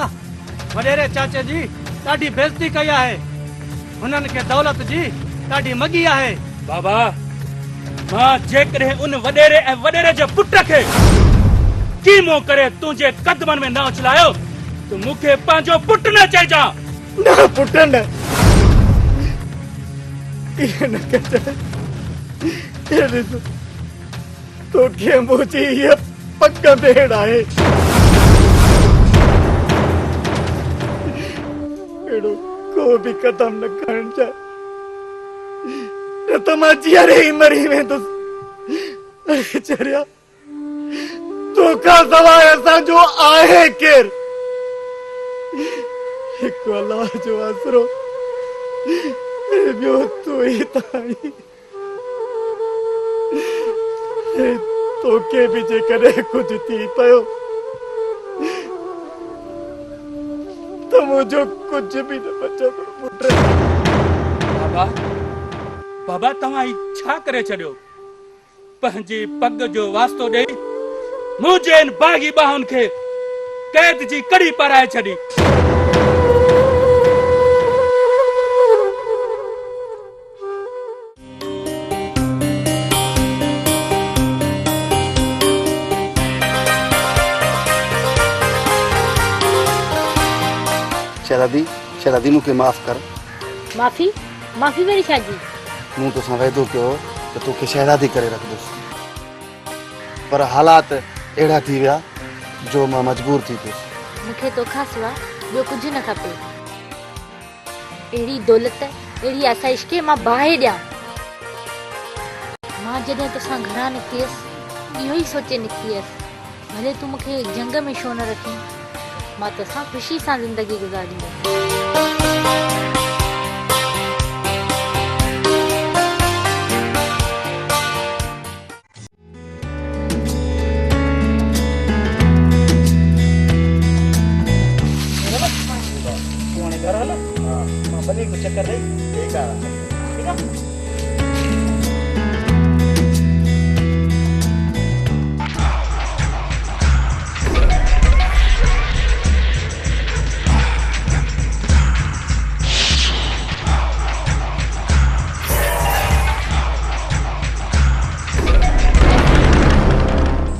वॾेरे चाचे जी ॾाढी बेइज़ती कई आहे। हुननि खे दौलत जी ॾाढी मॻी आहे। बाबा मां जेकॾहिं उन वॾेरे ऐं वॾेरे जे पुट खे कीमो करे तुंहिंजे कदमनि में न उछलायो त मूंखे पंहिंजो पुट न चइजां। न पुट न, इहे न कजांइ। ॾिस तोखे मुंहिंजी हीअ पग भेड़ आहे। अहिड़ो को बि कदम न खणण चाहे न त मां जीअरे ई मरी वेंदुसि। चरिया तोखां सवाइ असांजो आहे केरु? हिकु अलाह जो आसरो ॿियो तूं ई ताईं। तोखे बि जेकॾहिं कुझु थी पियो त मुंहिंजो कुझु बि न बचंदो पुट। बाबा बाबा तव्हां ही छा करे छॾियो? पंहिंजी पग जो वास्तो ॾेई मुंहिंजे इन बाग़ी बाहुनि खे कैद जी कड़ी पाराए छॾी। शहज़ादी मूंखे माफ़ कर। माफ़ी माफ़ी वारी छाजी? मूं तोसां वाइदो कयो त तोखे शहज़ादी करे रखंदुसि, पर हालात अहिड़ा थी विया जो मां मजबूर थी पियुसि। मूंखे तोखां सवाइ ॿियो कुझु न खपे। अहिड़ी दौलत अहिड़ी आसाइश खे मां बाहि ॾियां। मां जॾहिं तोसां घरां निकिती हुयसि इहो ई सोचे निकिती हुयसि, भले तूं मूंखे जंग में छो न रखी, मां तोसां ख़ुशी सां ज़िंदगी गुज़ारींदमि। चक्कर ठीक है।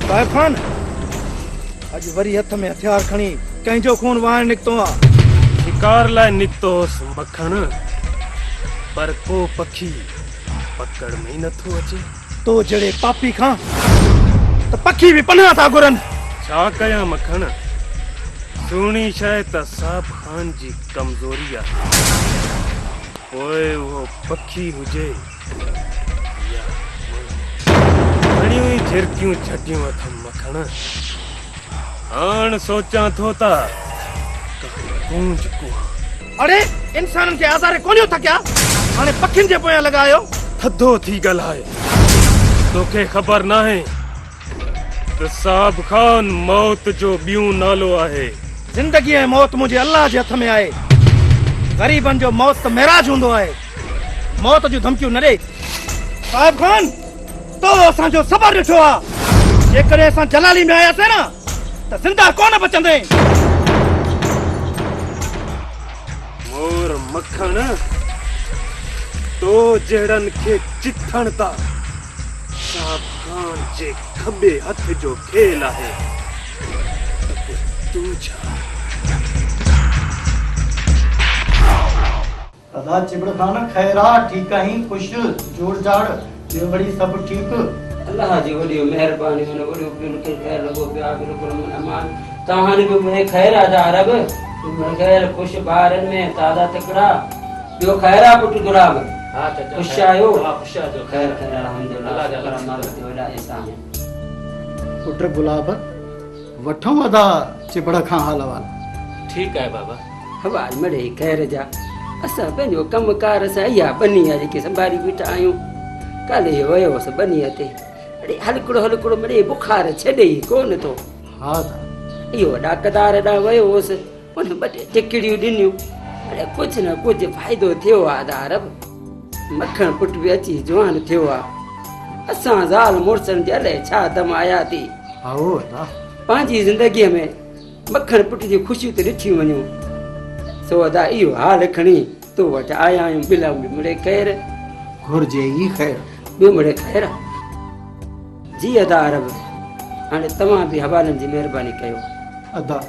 साहिब खान अज वरी हथ में हथियार खणी कंहिंजो खून वहां निकतो आ। शिकार लाइ निकतो हुअसि मखण, पर को पखी पकड़ में ही नथो अचे। तो जड़े पापी खां त पखी भी पनाह था घुरन। छा कयां मखण, सुहिणी शइ त साहिब खान जी कमज़ोरी आहे, पोइ उहो पखी हुजे या घणियूं ई झिरकियूं छटियूं अथमि मखण। हाण सोचां थो त गूंज कुआं। अरे इंसानन के आज़ारे कोन्हियो था क्या, हाणे पखिन जे पोयां लॻायो। थधो थी ॻाल्हाए, तोखे ख़बर नाहे त साहिब खान मौत जो ॿियूं नालो आहे। जिंदगी ऐं मौत मुंहिंजे अल्लाह जे हथ में आहे। ग़रीबन जो मौत त मेराज हूंदो आहे, मौत जूं धमकियूं न ॾे। साहिब खान तो असांजो सबर ॾिठो आहे, जेकॾहिं असां जलाली में आयासीं न त ज़िंदा कोन बचंदे। मोर मखण तो जड़न के चिथण ता साहिब खान जे खबे हथ जो खेल आहे। तू छा अदा चिबड़ खान खैरा ठीक आहीं, खुश जोड़ जाड़ ॿियो वड़ी सब ठीक। अल्लाह जी वॾी महिरबानी मन वॾो पियो के खैर लगो पिया बिल्कुल अमान तहां ने भी खैर आजा अरब तुम खैर खुश बारन में ताजा तकड़ा ॿियो खैर आ पुट गुलाब। हां चाचा खुश आयो। हां खुश आयो। खैर खैर अल्हम्दुलिल्लाह अल्लाह जा करम ते वॾा एहसान है। पुट गुलाब वठो अदा चिबड़ खां हाल वाल। ठीक है बाबा। हवाल मड़े खैर जा असा पंहिंजो कमकार सां इहा बनी आहे जेके संभाली बीठा आहियूं। काले वयो हुअसि बनीअ ते, अड़े हलकड़ो मड़े बुखार छॾे ई कोन थो। हा इहो डाकदार ॾांहुं वियो हुअसि, उन ॿ टे टिकड़ियूं ॾिनियूं, अड़े कुझु न कुझु फ़ाइदो थियो आहे दारब। मखण पुट बि अची जवान थियो आहे। असां ज़ाल मुड़सनि जे अलाए छा दम आया थी। पंहिंजी ज़िंदगीअ में मखण पुट जी ख़ुशियूं त ॾिठियूं वञूं, सो अदा इहो हाल खणी तो वटि आया आहियूं। बिला मिड़े ख़ैर घुर्जे ई ख़ैर ॿियो मिड़े ख़ैर जी अदा अरब। हाणे तव्हां बि हवालनि जी महिरबानी कयो। अदा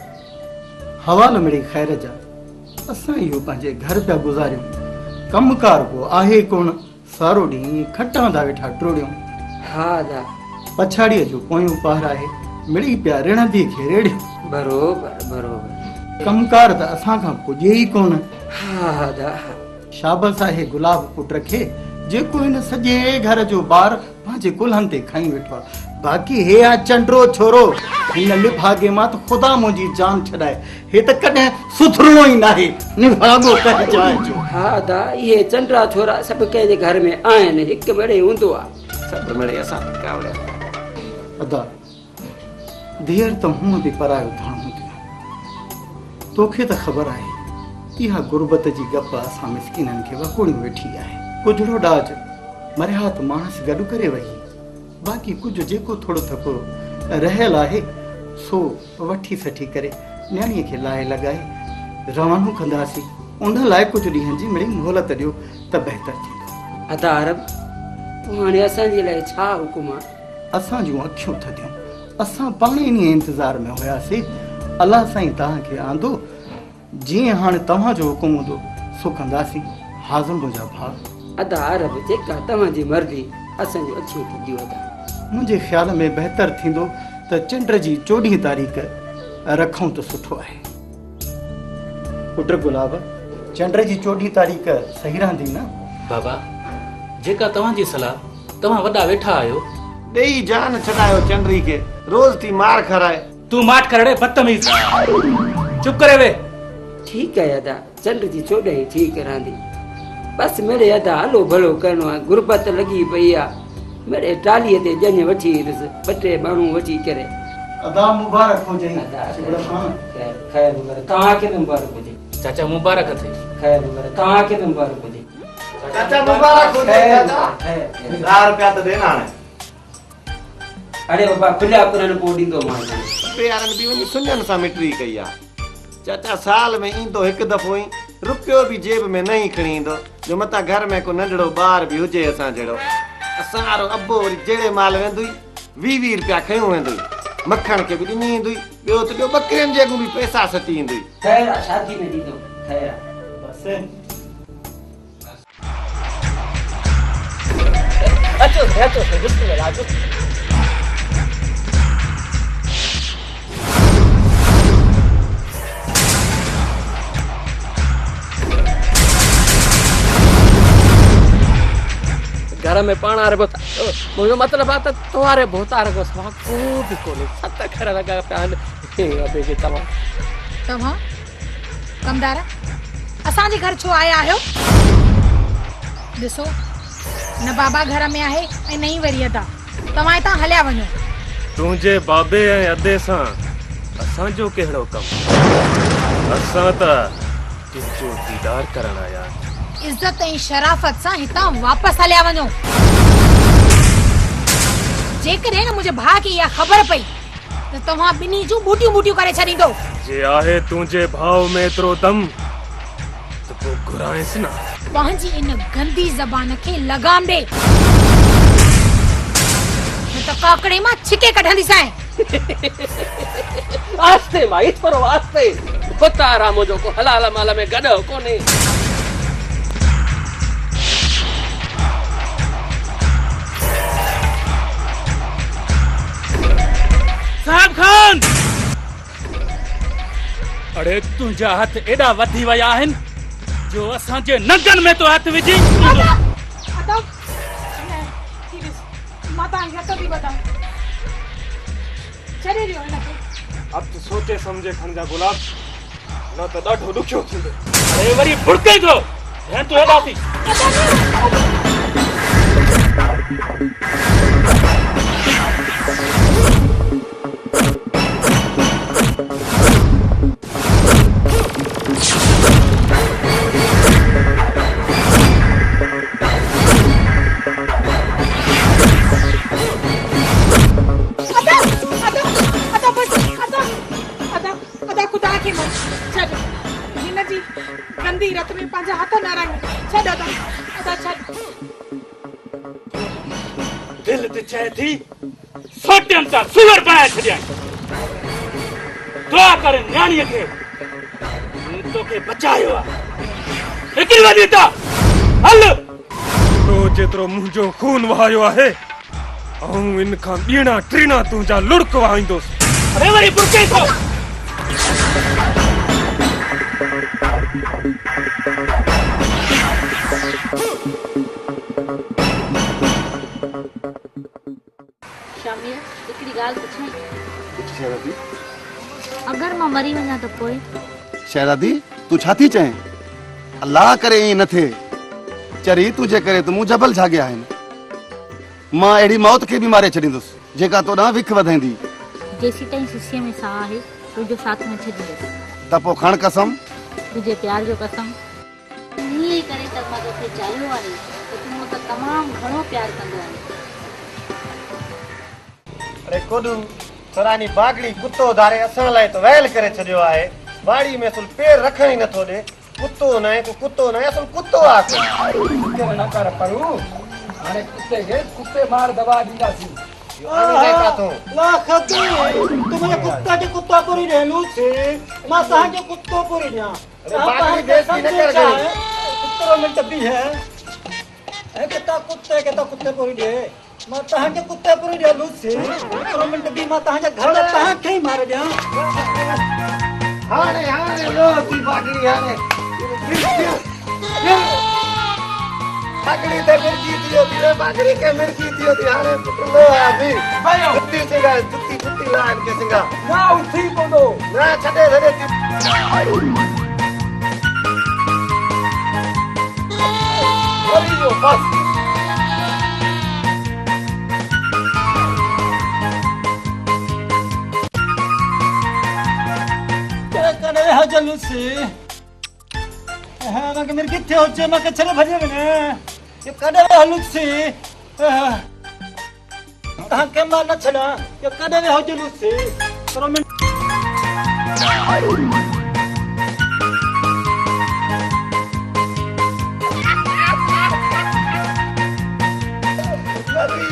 हवाल मिड़ी ख़ैर जा असां इहो पंहिंजे घर पिया गुज़ारियूं, कमकार को आहे कोन, सारो ॾींहुं खटां था वेठा टोड़ियूं। हा अदा पछाड़ीअ जो पोयूं पहर आहे, मिड़ी पिया रिणंदी खे रेड़ियूं। बरोबर बरोबर कमकार त असां खां पुॼे ई कोन। हा अदा शाबस आहे गुलाब पुट खे जेको हिन सॼे घर जो ॿार पंहिंजे कुल्हनि ते खई वेठो आहे। बाक़ी हे आ चंडरो छोरो, हिन निभागे मां त ख़ुदा मुंहिंजी जान छॾाए, हे त कॾहिं सुथरो ई नाहे, निभागो करे जाए जो। हा दा इहे चंडरा छोरा सभु कंहिंजे घर में आहिनि, हिकु मिड़े हूंदो आहे, सभु मिड़े असां कावड़े। अदा देर त हूअं बि परायो थाण हूंदी आहे, तोखे त ख़बर आहे इहा गुरबत जी गप असां मिसकिननि खे वकोड़ियूं वेठी आहे। कुझड़ो ॾाज मरिया त माण्हू गॾु करे वही, बाक़ी कुझु जेको थोरो थको रहियल आहे सो वठी सठी करे न्याणीअ खे लाहे लॻाए रवानो कंदासीं। उन लाइ कुझु ॾींहंनि जी मिड़ी मोहलत ॾियो त बहितर थींदो। अदा अरब हाणे असांजे लाइ छा हुकुम आहे? असां जूं अखियूं थधियूं, असां पाण इन इंतज़ार में हुयासीं। अलाह साईं तव्हांखे आंदो, जीअं हाणे तव्हांजो हुकुम हूंदो सो कंदासीं। हाज़िर मुंहिंजा भाउ। अदा अरब जेका तव्हांजी मर्ज़ी, असांजूं अखियूं थधियूं अदा। मुंहिंजे ख़्याल में बहितर थींदो त चंड जी 14 तारीख़ रखूं त सुठो आहे। पुट गुलाब, चंड जी 14 तारीख़ सही रहंदी न? बाबा जेका तव्हांजी सलाह, तव्हां वॾा वेठा आहियो। ॾेई जान छॾायो चंडरी खे, रोज़ थी मार खाराए। तू माठ करड़े बदतमीज़, चुप करे वे। ठीक है अदा, चंड जी 14 ठीक रहंदी। बस मेरे अदा हलो भलो करणो आहे, गुरबत लगी पई आहे। मेरे टालीअ ते ॼञ वठी ईंदुसि, 2-3 माण्हू वठी करे। अदा मुबारक हुजे। ख़ैर तव्हांखे मुबारक हुजे। चाचा मुबारक थे। ख़ैर तव्हांखे मुबारक हुजे। चाचा मुबारक हुजे। चाचा 10 रुपया त देना हाणे। अरे बाबा खुलिया पुरन को ॾींदो मां। प्यारनि बि वञी सुञनि सां मिटरी कई आहे। चाचा साल में ईंदो हिकु दफ़ो ई, रुपयो बि जेब में न ई खणी ईंदो, जो मतां घर में को नंढड़ो ॿार बि हुजे असां जहिड़ो। असां वारो अबो वरी जहिड़े माल वेंदुई 20-20 रुपया खयूं वेंदुई, मखण खे बि ॾिनी ईंदुई, ॿियो त ॿियो ॿकरियुनि जे बि पैसा सटी ईंदुई। ख़ैर शादी में ॾींदो। ख़ैर बस अचो बिस्मिल्लाह अचो। घर में पाण वारे मुंहिंजो मतिलबु आहे त तोहारे भोतार को सवा को बि कोन्हे। 7 घर लॻा पिया आहिनि। तव्हां कमदार असांजे घर छो आया आहियो? ॾिसो न बाबा घर में आहे ऐं न ई वरी अदा। तव्हां हितां हलिया वञो। तुंहिंजे बाबे ऐं अदे सां असांजो कहिड़ो कमु? असां त तुंहिंजो दीदार करण आया। इज्जत ऐं शराफत सां हितां वापस हलिया वञो। जेकॾहिं मुंहिंजे भाउ खे इहा ख़बर पई त तव्हां ॿिन्ही जूं बूटियूं करे छॾींदो। जे आहे तुंहिंजे भाउ में एतिरो दम त पोइ घुराइसि न। पंहिंजी इन गंदी ज़बान खे लगाम ॾे, न त काकड़े मां छिके कढंदीसांइ। आस्ते भाई थोरो आस्ते। भोतार मुंहिंजो को हलाल माल में गॾो कोन्हे। साहब खान, अरे तुंहिंजा हथ एॾा वधी विया आहिनि जो असांजे नंगनि में तो हथ विझी। अब तो सोचे समझे खणजा गुलाब, न त ॾाढो ॾुखियो थींदो। अरे वरी भुड़के थो ध्यान तू हेॾा थी। गंदी रत में पंहिंजा हथ न रंग। छॾ अदा छॾ। दिल ते चए थी सोटियनि सां सुअर बणाए छॾिया। दुआ करे न्याणीअ खे तोखे बचायो आहे। हिकिड़ी वॾी त हल तो जेतिरो मुंहिंजो खून वहायो आहे, ऐं इन खां ॿीणा टीणा तुंहिंजा लुड़क वहाईंदुसि। अरे वरी बुरके थो। शामिया हिकिड़ी ॻाल्हि पुछां? शहज़ादी, अगरि मां मरी वञा त पोइ? शहज़ादी तू छा थी चएं? अल्लाह करे ईअं न थिए। चरी तुंहिंजे करे त मूं जबल जाॻिया आहिनि। मां अहिड़ी मौत खे बि मारे छॾींदुसि जेका तोॾां विख वधाईंदी। जेसीं ताईं सुसीअ में साह आहे तुंहिंजो साथ न छॾींदसि। त पोइ खण कसम। तुंहिंजे प्यार जो कसम। ईअं करे त मां तोखे चाहियो आहे त तूं मूंसां तमामु घणो प्यार कंदो आहीं। अरे कोडू सरानी बागड़ी कुत्तो धारे असां लाइ त वहल करे छॾियो आहे वाड़ी में असुल पेर रखण ई नथो ॾे कुत्तो न कुत्तो न असुल कुत्तो आहे न कर परू हाणे कुत्ते खे कुत्ते मार दवा ॾींदासीं ला खती तू मुझे कुत्ता के कुत्ता पूरी रहलू छे मां तहां के कुत्तो पूरी न्या अरे बागड़ी बेइज्जती न कर गई कुत्तो मिनट भी है ए किता कुत्ते के तो कुत्ते पूरी दे मां तहां के कुत्ते पूरी रहलू छे कुत्तो मिनट भी मां तहां के घर तहां के मार दिया हाणे हाणे लो की बागड़ी हाणे बागड़ी ते मिर्ची दियो रे बागड़ी के मिर्ची दियो थी हाणे लो अभी भाई जुत्ती सिंगा जुत्ती लाइन के सिंगा ना उठी कोदो ना छडे छडे अरे यो बस कने हजलू से हां मके मेरे किथे हो जे मके चले भजे ने ये कने हलू से कहां के मार न छना ये कने हजलू से करो में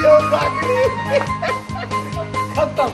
यो बागड़ी खत्म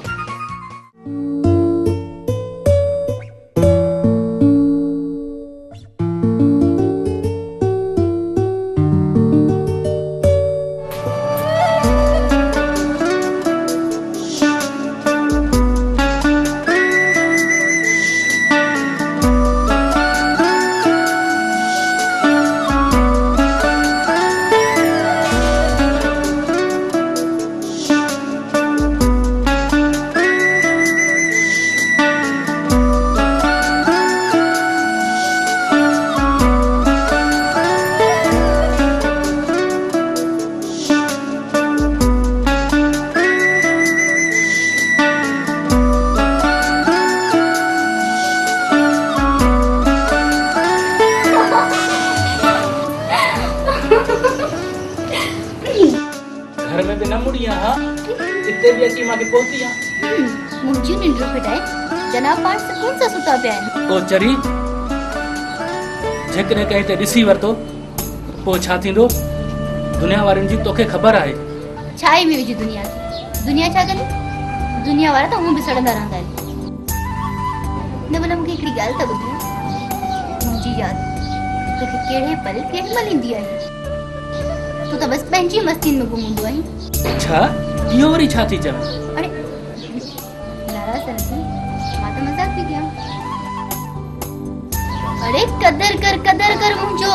घर में भी न मुड़िया हां इतने भी अची माके पहुंचिया मुझे निंद्र पिटाए जनाब पास से कौन सा सुता पिया है ओ चरी जेकने कहे ते ॾिसी वरतो पो छा थींदो दुनिया वारनि जी तोखे ख़बर आहे छाई में विझी दुनिया छा कंदी दुनिया वारा तो हूं भी सड़ंदा रहंदा आहिनि न भला मूंखे हिकिड़ी ॻाल्हि त ॿुधाए मुंहिंजी यादि तोखे कहिड़े पल केॾी महिल ईंदी आहे तू तो बस पंहिंजी मस्ती में गुम हूंदो आहीं छा इहो वरी छा थी चवे अरे नाराज़ सरसी मां तो मजाक थी कयां अरे कदर कर मुंहिंजो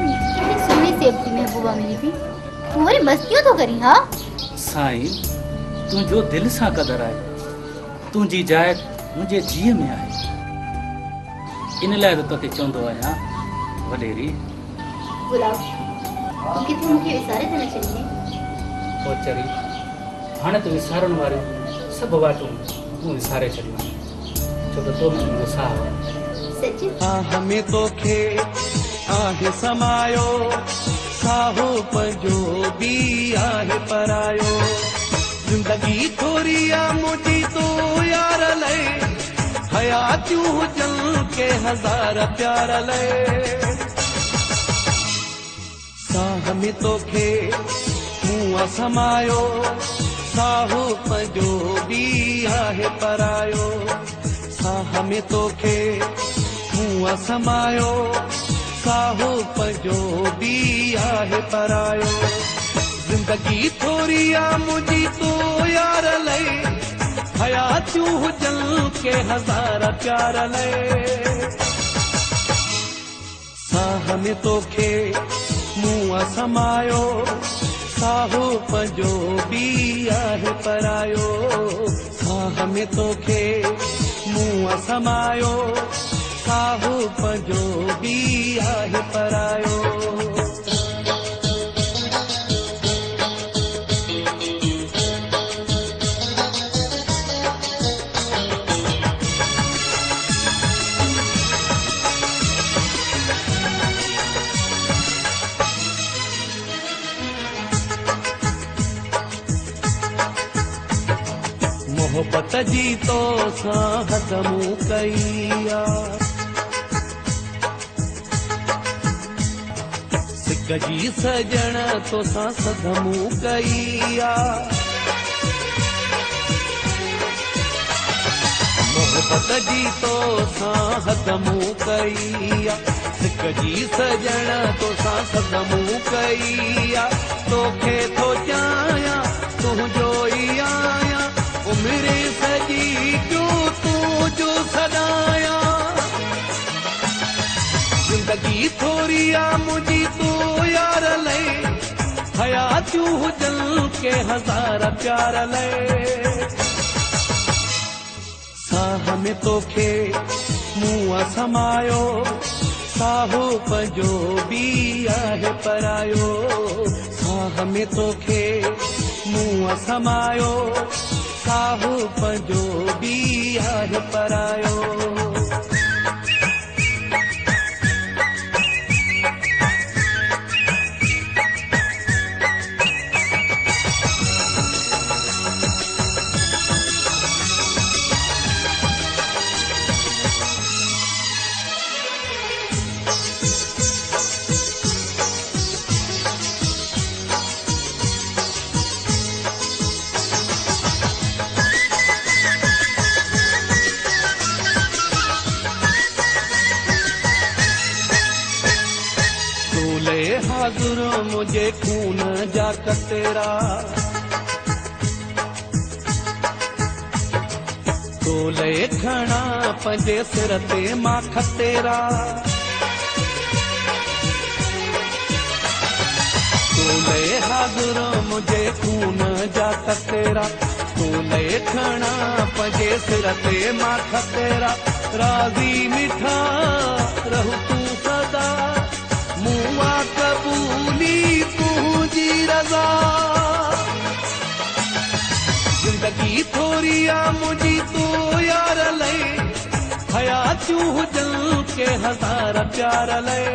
कितनी सोनी सेफ्टी महबूबा मिली थी तू वरी मस्तियों तो करी हाँ साईं तुंहिंजो दिलि सां कदर आहे तुंहिंजी जाइ मुंहिंजे जीअ में आहे इन लाइ त तोखे चवंदो आहियां वॾेरी गुलाब तू किथे मूंखे विसारे त न छॾींदे ओ चरी हाणे त विसारण वारियूं सभु वाटूं तूं विसारे छॾियूं छो त तो मुंहिंजो साह आहे सची हमें तोखे आहे समायो साहो पंहिंजो बि आहे परायो जिंदगी थोरी आहे मुंहिंजी तो यार लए हयातियूं हुजनि के हज़ार प्यार लए साह में तोखे मुंहुं समायो साहो पंहिंजो बि आहे परायो साह में तोखे मुंहुं समायो साहो पंहिंजो बि आहे परायो जिंदगी थोरी आहे मुंहिंजी तो यार लए हयातियूं हुजनि के हज़ार प्यार लए साह में तोखे मुंहुं समायो साहो पंहिंजो बि आहे परायो साह में तोखे मुंहुं समायो साहो पंहिंजो बि आहे परायो मोहब्बत जी तो सां हदमूं कई आ सिक जी सजण तो सां सदमूं कई आ मोहब्बत जी तो सां हदमूं कई आ सिक जी सजण तो सां सदमूं कई आ तोखे थो चाहियां तुंहिंजो ई आहियां उमिरि सॼी जो तूं जो सॾायां ज़िंदगी थोरी आ मुंहिंजी तूं यार लए हयातियूं हुजनि के हज़ार प्यार लए साह में तोखे मुंहुं समायो साहु पंहिंजो बि आहे परायो साह में तोखे मुंहुं समायो साहु पंहिंजो बि आहे परायो हाज़ुर मुझे खून जा कतेरा तोले खणा पंहिंजे सिर ते मां खतेरा तोले हाज़ुर मुझे खून जा कतेरा तोले खणा पंहिंजे सिर ते मां खतेरा राज़ी मिठा रहू तूं सदा मुआ कबूली तुझी रज़ा ज़िंदगी थोरी आ मुंहिंजी तूं यार लए हयातियूं हुजनि के हज़ार प्यार लए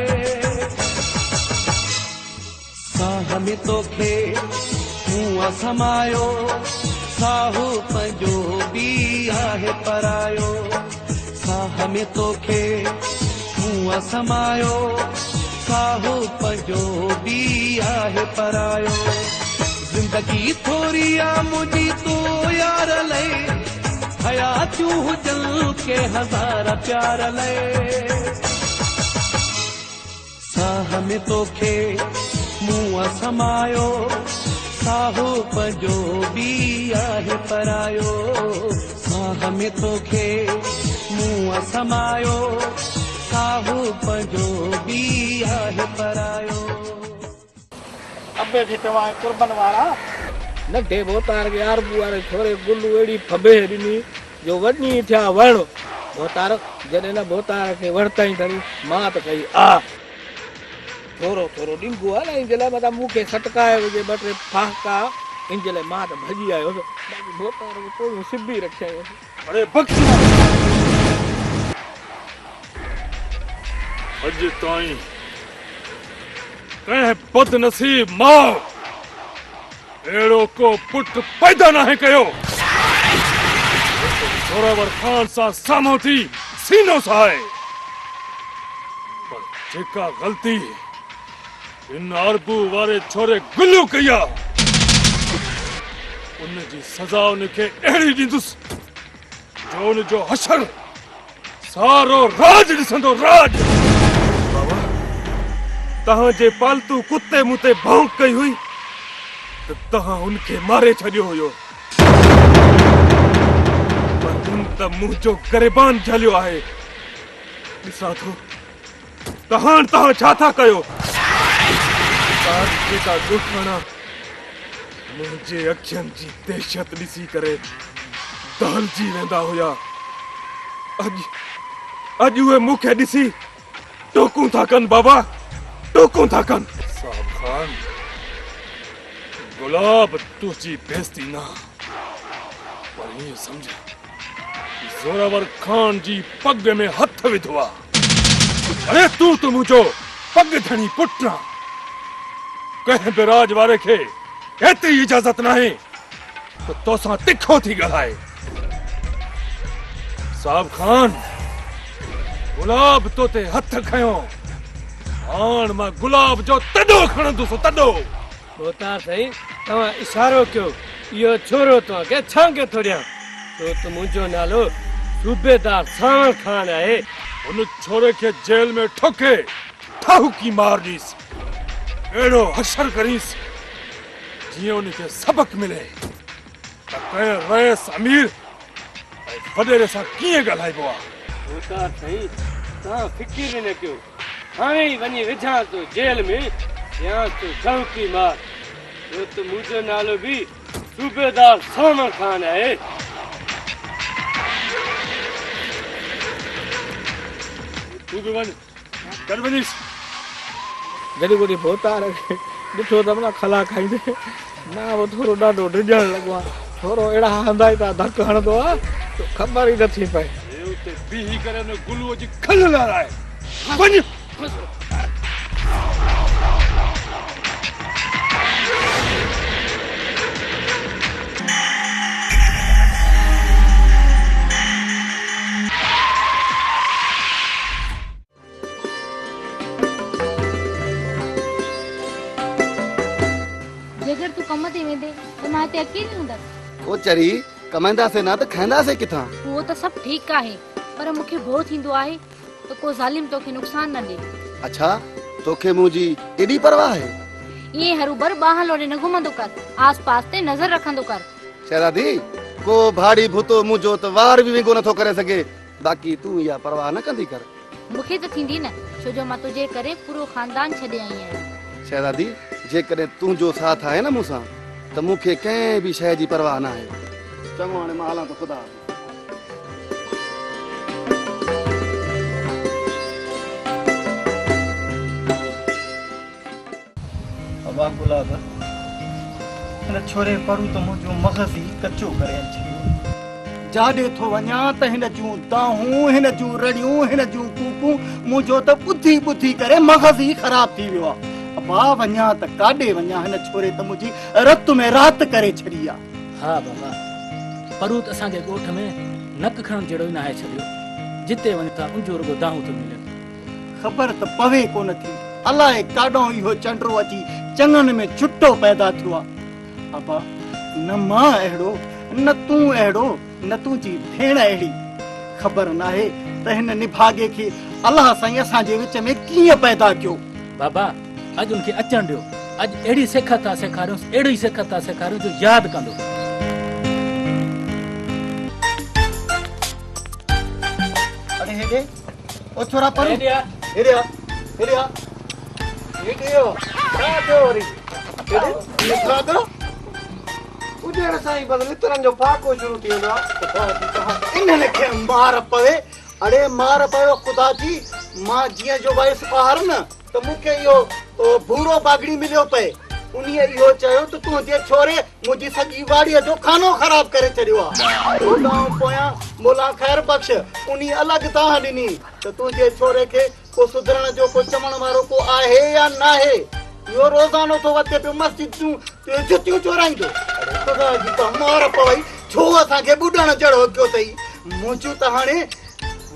साह में तोखे मुंहुं समायो साहु पंहिंजो बि आहे परायो साह में तोखे मुंहुं समायो साहु पंहिंजो बि आहे परायो ज़िंदगी थोरी आ मुंहिंजी तूं यार लए हयातियूं हुजनि के हज़ार प्यार लए साह में तोखे मुंहुं समायो साहु पंहिंजो बि आहे परायो साह में तोखे मुंहुं समायो साहु पंहिंजो बि आहे परायो अबे भी तव्हां कुर्बन वारा न देवो तार के यार बुआरे छोरे गुल्लू एड़ी फबे ॾिनी जो वञी थिया वण भोतार जॾहिं न भोतार खे वरताई धरी मां त कई आ थोरो थोरो ॾिंगू आहे न इन जे लाइ मतिलबु मूंखे सटकाए हुजे ॿ टे फाका इन जे लाइ मां त भॼी आयो बाक़ी भोतार कोई सिबी रखिया अरे बख्श अॼु ताईं कंहिं बदनसीब माउ अहिड़ो को पुट पैदा नाहे कयो ज़ोरावर ख़ान सां साम्हूं थी सीनो साए पर जेका ग़लती इन अरबू वारे छोरे गुल्लू कई आहे उन जी सज़ा उनखे अहिड़ी ॾींदुसि जो उन जो हशर सारो राज ॾिसंदो राज तव्हांजे पालतू कुत्ते मुते भौंक कई हुई त तव्हां उनखे मारे छॾियो हुयो पर हुन त मुंहिंजो ग़रीबान झलियो आहे ॾिसां थो तव्हां छा था कयो जेका ॻोठाणा मुंहिंजे अखियुनि जी दहशत ॾिसी करे दहलजी वेंदा हुया अॼु उहे मूंखे ॾिसी टोकूं था कनि बाबा टोकूं था कनि साहब खान गुलाब तुझी बेइज्जती ना पर ये समझ ज़ोरावर खान जी पग में हथ विधो आहे अरे तू तो मुंहिंजो पग धणी पुट आहे कंहिं बि राज वारे खे एतिरी इजाज़त नाहे त तोसां तिखो थी ॻाल्हाए साहब खान गुलाब तो ते हथ खयो हाण मां गुलाब जो तडो खणंदुसि तडो बोता सही तव्हां इशारो कयो इहो छोरो तव्हांखे छा के थोड़िया तो त मुंहिंजो नालो सूबेदार सावण खान आहे उन छोरे के जेल में ठोके ठाहुकी मार दीस एड़ो हशर करीस जियो उनके सबक मिले त कहीं रईस अमीर वडेरे सां कीअं ॻाल्हाइबो आहे बोता सही तव्हां फिकिर न कयो हाणे ई वञी विझां तो जेल में या तो ठाहुकी मार तो त मुंहिंजो नालो बि सूबेदार सावण खान आहे तू भी वञ कर वञीस जॾहिं कोई बोतार ॾिठो त न खला खाईंदे ना वो थोरो ॾाढो डिॼण लॻो आहे थोरो अहिड़ा हंधाई था धक हणंदो आहे तो ख़बर ई नथी पए उते बीही करे न गुलूअ जी खल लाराए वञ जेकर तू कम ते वेंदे त मां हिते अकेली हूंदसि ओ चरी कमाईंदासीं न त खाईंदासीं किथां उहो त सभु ठीकु आहे पर मूंखे भउ थींदो आहे त को ज़ालिम तोखे नुक़सान न ॾे अच्छा तोखे मुंहिंजी एॾी परवाह आहे ईअं हरू भर ॿाहिरि लोॾे न घुमंदो कर आस पास ते नज़र रखंदो कर शहज़ादी को भाड़ी भूतो मुंहिंजो त वार बि विंगो नथो करे सघे बाक़ी तूं इहा परवाह न कंदी कर मूंखे त थींदी न छो जो मां तुंहिंजे करे पूरो खानदान छॾे आई आहियां शहज़ादी जेकॾहिं तुंहिंजो साथ आहे न मूंसां त मूंखे कंहिं बि शइ जी परवाह न आहे चङो हाणे मां हलां त ख़ुदा अबा गुलाब हिन छोरे परू त मुंहिंजो मग़ज़ ई कचो करे छॾियो जाॾे थो वञा त हिन जूं दाहूं हिन जूं रड़ियूं हिन जूं कूकूं मुंहिंजो त ॿुधी ॿुधी करे मग़ज़ ई ख़राब थी वियो आहे अबा वञा त काॾे वञा हिन छोरे त मुंहिंजी रत में रात करे छॾी आहे हा बाबा परू त असांजे ॻोठ में नक खणण जहिड़ो ई न आहे छॾियो जिते वञ था उनजो रुगो दाहूं थो मिले ख़बर त पवे कोन थी अलाए काॾों इहो चंडो अची चङनि में छुट्टो पैदा थियो आहे अबा न मां अहिड़ो न तूं अहिड़ो न तुंहिंजी भेण अहिड़ी ख़बर नाहे त हिन निभागे खे अलाह साईं असांजे विच में कीअं पैदा कयो बाबा अॼु उनखे अचण ॾियो अॼु अहिड़ी सिखत था सेखारियूं अहिड़ी सिखत था सेखारियूं जो यादि कंदो अरे हेॾे ओ छोरा पर हेॾे आ हेॾे आ हेॾे ओ छा थियो वरी हेॾे लिखा दो उजड़ साईं बदल तरन जो फाको शुरू थी वेंदो आहे इन्हनि खे मार पवे अड़े मार पयो ख़ुदा जी मां जीअं जो वयसि ॿाहिरि न त मूंखे इहो भूरो बागड़ी मिलियो पए उन्हीअ इहो चयो त तुंहिंजे छोरे मुंहिंजी सॼी वाड़ीअ जो खानो ख़राब करे छॾियो आहे होॾां पोयां मोला ख़ैर बख़्श उन्ही अलॻि ताह ॾिनी त तुंहिंजे छोरे खे को सुधरण जो को चवण वारो को आहे या न आहे इहो रोज़ानो थो वते पियो मस्जिद जूं जुतियूं चोराईंदो ख़ुदा जी त मार पवई छो असांखे ॿुॾण जहिड़ो कयो अथई मुंहिंजूं त हाणे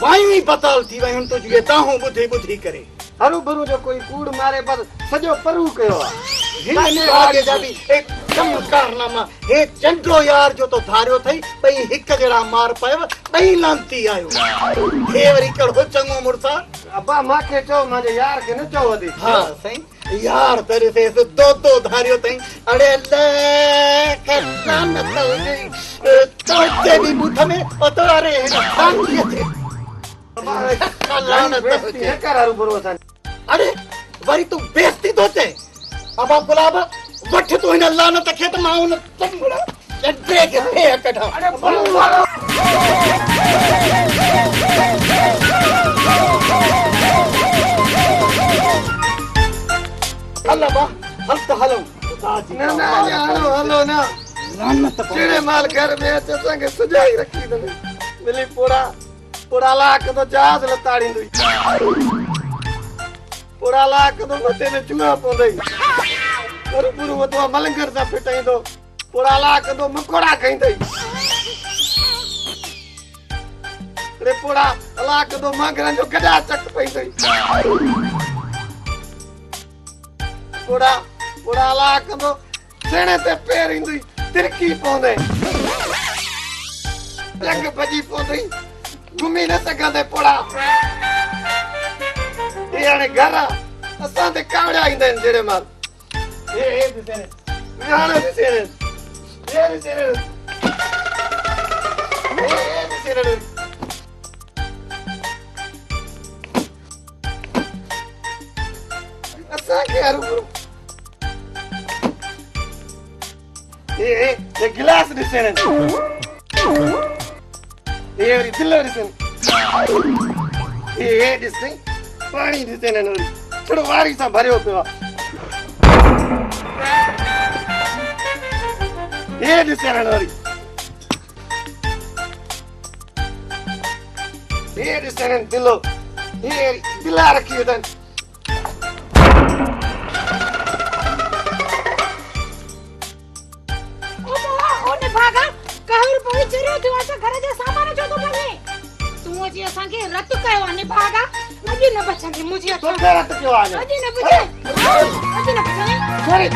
वायूं ई बताल थी वयूं तुंहिंजी ताहूं ॿुधी ॿुधी करे हरू भरू जो कोई कूड़ मारे पर सॼो परू कयो आहे हिन भागे जा बि एकदम कारनामा हे चंडो यार जो तो धारियो थई ॿई हिक जहिड़ा मार पयव ॿई लांती आयो हे वरी कहिड़ो चङो मुड़सा अब्बा मांखे चओ मुंहिंजे यार खे न चओ वधीक हा साईं यार तेरे से दो धारियो थई अड़े ले लानत हुजे तोते भी मुठ में अतरे सांगी थे लानत हुजे कर हरू भरू असां अरे वरी तू बेइज्जती तो थे अब गुलाब वठ तू हिन लानत खे त मां हुन चंगड़ा चंडे के फे कढा अरे बोलो अल्लाह बा हल त हलो ना ना हलो हलो ना लानत चिड़े माल घर में अचे संगे सजाई रखी दने मिली पूरा लाख तो जहाज लताड़ी दुई पूरा लाख तो मथे में चूहा पोंदई और पूरो वतो मलंगर सा फिटाई दो पूरा लाख तो मकोड़ा खाई दई रे पोड़ा अला कदो मांगरन जो गदा चक पई थई पोड़ा पोड़ा अला कदो सेणे ते पैर इंदी तिरकी पौंदे जंग भजी पौंदई घुमी न सघंदे पोड़ा ये हाणे घर असां ते कावड़ा ईंदा आहिनि जहिड़े माल ए दिसेने हाणे दिसेने ये दिसेने ए दिसेने असां के हरू ये गिलास दिसेने ये दिल दिसेने ये दिसेने पानी दिसेने न थोड़ो वारी सां भरियो पियो ये दिसेने न ये दिसेने दिलो ये दिला रखी अथनि भागा कहर पई चरियो तू असा घर जे सामान जो तो बने तू जी असा के रत कयो ने भागा अजी न बचा के मुझे तो रत क्यों आ अजी न बचा अजी न बचा अरे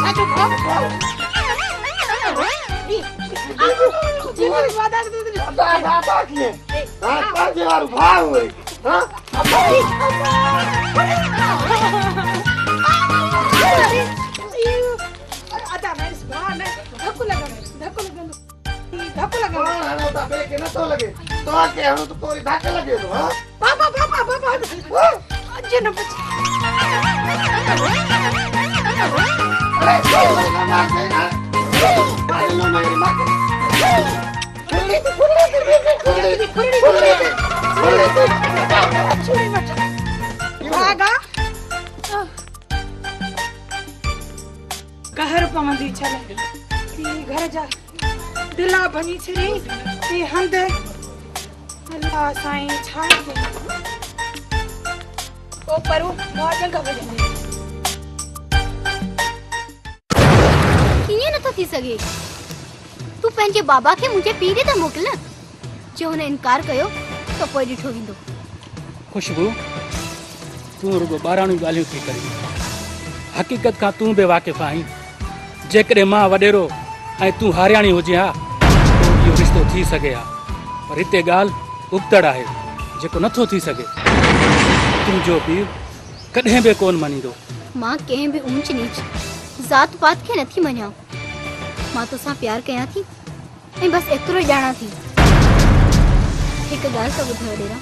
साचो बाबा किए हां काजे वारू भाव होई हां आता मेरे बाहर में धक्को लगा हां तो बे के न तो लगे तो आके हनु तो पूरी धक्का लगे तो हां पापा अजे न बच अरे लो मेरी मां भागा कहर पवंदी चले ती घर जा दिला बनी छरी ती हंद अल्लाह साईं छाड़ दे ओ परू मौजन का बजे किए न तो थी सके तू पंहिंजे बाबा खे मुझे पीरे त मोकल जो हुन इनकार कयो तो पोइ ॾिठो वेंदो खुशबू तू रुगो बाराणी ॻाल्हियूं थी करी हक़ीक़त खां तू बि वाक़िफ़ आहीं जेकॾहिं मां वॾेरो ऐं तूं हारियाणी हुजे हा इहो रिश्तो थी सघे हा पर हिते ॻाल्हि उबतड़ आहे जेको नथो थी सघे तुंहिंजो पीउ कॾहिं बि कोन मञींदो मां कंहिं बि ऊंच नीच ज़ात पात खे नथी मञां मां तोसां प्यार कयां थी ऐं बस एतिरो ई ॼाणा थी हिकु ॻाल्हि त ॿुधायो ॾेरा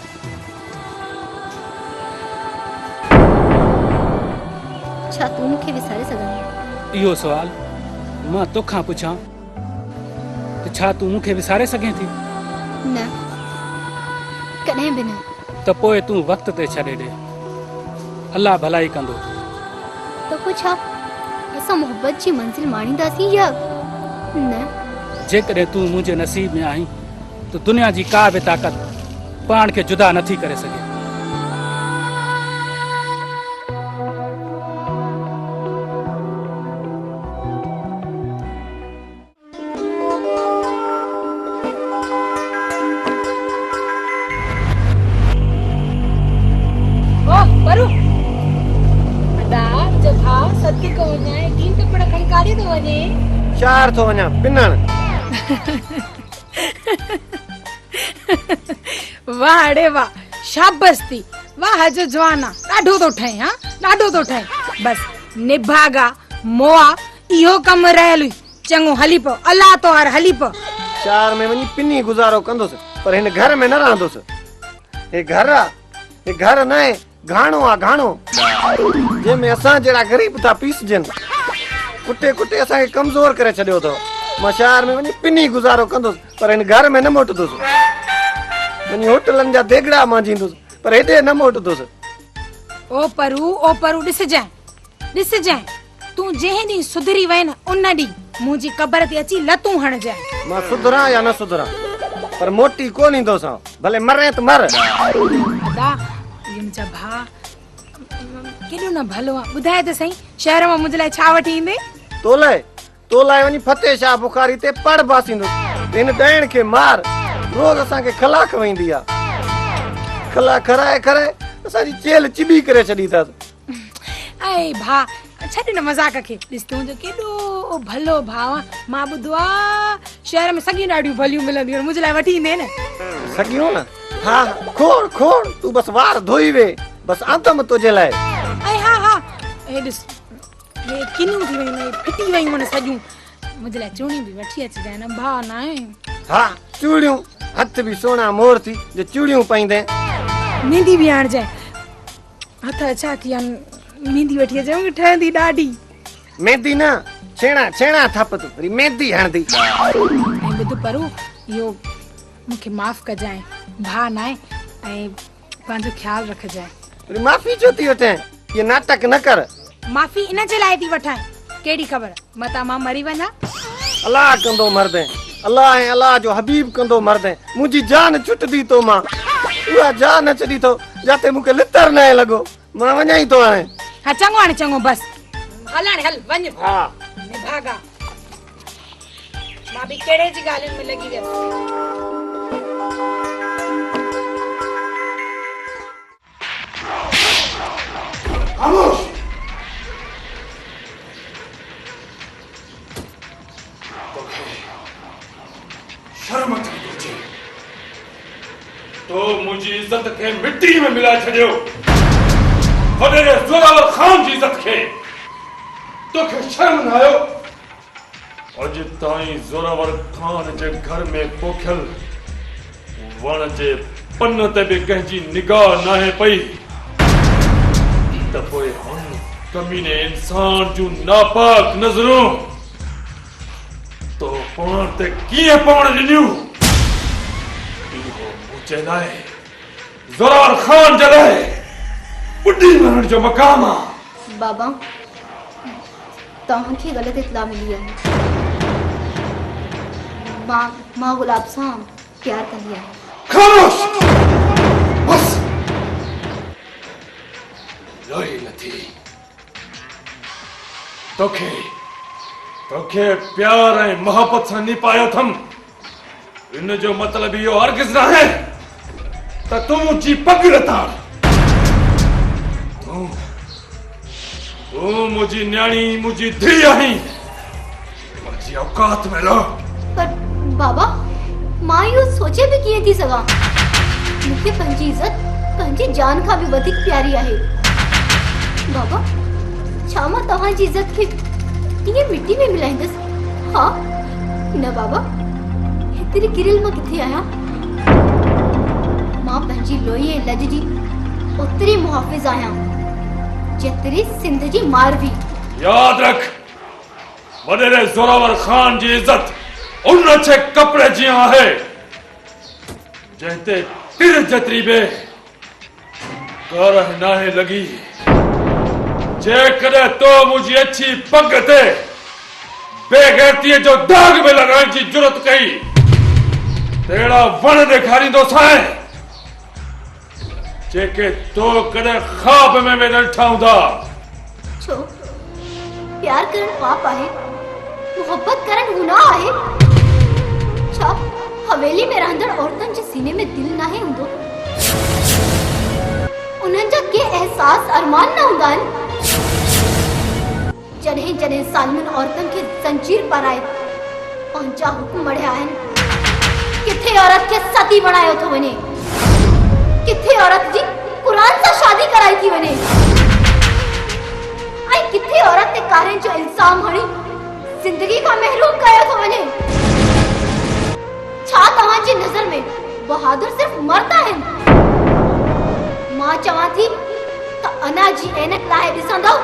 छा तूं मूंखे विसारे सघंदी इहो सुवाल मां तोखां पुछां त छा तूं मूंखे विसारे सघें थी न कॾहिं बि न त पोइ तूं वक़्त ते छॾे ॾे अलाह भलाई कंदो त पोइ छा असां मोहबत जी मंज़िल माणींदासीं या न जेकॾहिं तूं मुंहिंजे नसीब में आहीं त दुनिया जी का बि ताक़त पाण खे जुदा नथी करे सघे परू अदा जभा सत्य को वञे तीन तो पड़ा खणकारी तो वञे चार तो वञा पिनण वाह रे वाह शाबाश थी वाह जो जवाना ॾाढो तो ठहे हां ॾाढो तो ठहे बस निभागा मोआ इहो कम रहल चंगो हली पो अल्लाह तो हर हली पो चार में वनी पिनी गुजारो कंदोस पर हिन घर में न रहंदोस हे घर न आहे घाणो आ घाणो जे में असां जड़ा गरीब था पीसजन कुटे कुटे असां के कमजोर करे छडियो तो मां शहर में वनी पिनी गुजारो कंदोस पर इन घर में न मोटदोस वनी होटलन जा देगड़ा मां जींदोस पर हेडे न मोटदोस ओ परू दिस जाए तू जेह दी सुधरी वै न उन दी मुजी कब्र ते अची लतू हण जाए मां सुधरा या न सुधरा पर मोटी कोनी दोसा भले मरे त मर अदा ये मुजा भा केडो न भलो आ बुधाए त सही शहर में मुजले छा वठी इंदे तोले वनी फतेह शाह बुखारी ते पड़ बासिंदो इन दैन के मार रोज़ असांखे खला खवाईंदी आहे खला खराए खराए असांजी चेल चिबी करे छॾी अथसि। ऐं भा छॾ न मज़ाक खे, ॾिस तुंहिंजो केॾो भलो भाउ आहे। मां ॿुधो आहे शहर में सॻियूं ॾाढियूं भलियूं मिलंदियूं आहिनि, मुंहिंजे लाइ वठी ईंदे न। सॻियूं न? हा खोड़ खोड़, तूं बसि वार धोई वे, बसि आंदमि तुंहिंजे लाइ। ऐं हा हा हे ॾिस हे किनियूं थी वयूं आहिनि, फिटी वयूं आहिनि सॼियूं, मुंहिंजे लाइ चूड़ियूं बि वठी अचिजांइ न भाउ न आहे। हा चूड़ियूं, हथ बि सोना मोर थी जो चूड़ियूं पाईंदे। मेहंदी बि आणजांइ, हथ छा थी आहिनि, मेहंदी वठी अचां ठहंदी ॾाढी। मेहंदी न छेणा छेणा थप तूं वरी मेहंदी हणंदी। ऐं ॿुध परू इहो मूंखे माफ़ कजांइ, भाउ न आहे ऐं पंहिंजो ख़्यालु रखजांइ। वरी माफ़ी छो थी वठे, ये नाटक न कर। माफ़ी इन जे लाइ थी वठां, कहिड़ी ख़बर मता मां मरी वञा। अल्लाह कंदो मरदे, अल्लाह ऐं अल्लाह जो हबीब कंदो मरदे। मुंहिंजी जान छुटदी तो मां, उहा जान न छॾी थो जाते मूंखे लितर न लॻो। मां वञा ई थो हाणे। हा चङो हाणे चङो बसि हल हाणे हल वञ। हा भागा, मां बि कहिड़े जी ॻाल्हियुनि में लॻी वियसि। खामोश। शर्म अचणी घुरिजे, तो मुंहिंजी इज़त खे मिटी में मिलाए छॾियो। वॾे ज़ोरावर ख़ान जी इज़त खे तोखे शर्म न आयो? अॼु ताईं ज़ोरावर ख़ान जे घर में पोखियल वण जे पन ते बि कंहिंजी निगाह नाहे पई, त पोइ हुन कमीने इंसान जूं नापाक नज़रूं तो पाण ते कीअं पवण ॾिनियूं? इहो मुंहिंजे लाइ ज़ोरावर ख़ान जे लाइ ॿुॾी वञण जो मक़ाम आहे। बाबा तव्हांखे ग़लति इत्तला मिली आहे। मां गुलाब सां प्यार कंदी आहियां। खामोश, बस लोई नथी। तोखे प्यार ऐं मोहब्बत सां निपायो अथमि, इन जो मतिलब इहो हरगिज़ न आहे त तूं मुंहिंजी पग लताड़। तूं मुंहिंजी न्याणी, मुंहिंजी धीउ आहीं, मुंहिंजी औकात में रहो। पर बाबा मां इहो सोचे बि कीअं थी सघां, मूंखे पंहिंजी इज़त पंहिंजी जान खां बि वधीक प्यारी आहे। बाबा छा मां तव्हांजी इज़त खे ईअं मिटी में मिलाईंदसि? हा न बाबा, हेतिरी किरियल मां किथे आहियां। मां पंहिंजी लोही ऐं लज जी ओतिरी मुहाफ़िज़ आहियां जेतिरी सिंध जी मारवी। याद रख, वॾेरे ज़ोरावर ख़ान जी इज़त उन अच्छे कपड़े जी आहे जंहिंते तिर जेतिरी बि करह नाहे लॻी। जेकॾहिं तो मुंहिंजी अछी पग ते बेग़ैरतीअ जो दाग में लॻाइण जी जुरत कई, तहिड़ा वण ॾेखारींदोसांइ जेके तो कॾहिं ख़्वाब में न ॾिठा हूंदा। छो प्यार करण पाप आहे, मोहब्बत करण गुनाह आहे? छा हवेली में रहंदड़ औरतुनि जे सीने में दिल नाहे हूंदो? उन्हनि जा के एहसास अरमान न हूंदा आहिनि? जॾहिं जॾहिं सालमन औरतुनि खे ज़ंजीर पाराए पंहिंजा हुक्म मढ़िया आहिनि, किथे औरत खे सती बणायो थो वञे, किथे औरत जी क़ुरान सां शादी कराई थी वञे, ऐं किथे औरत ते कारनि जो इल्ज़ाम हणी ज़िंदगी खां महरूम कयो थो वञे। छा तव्हांजी नज़र में बहादुर सिर्फ़ मर्द आहिनि? मां चवां थी त अना जी ऐनक लाइ ॾिसंदो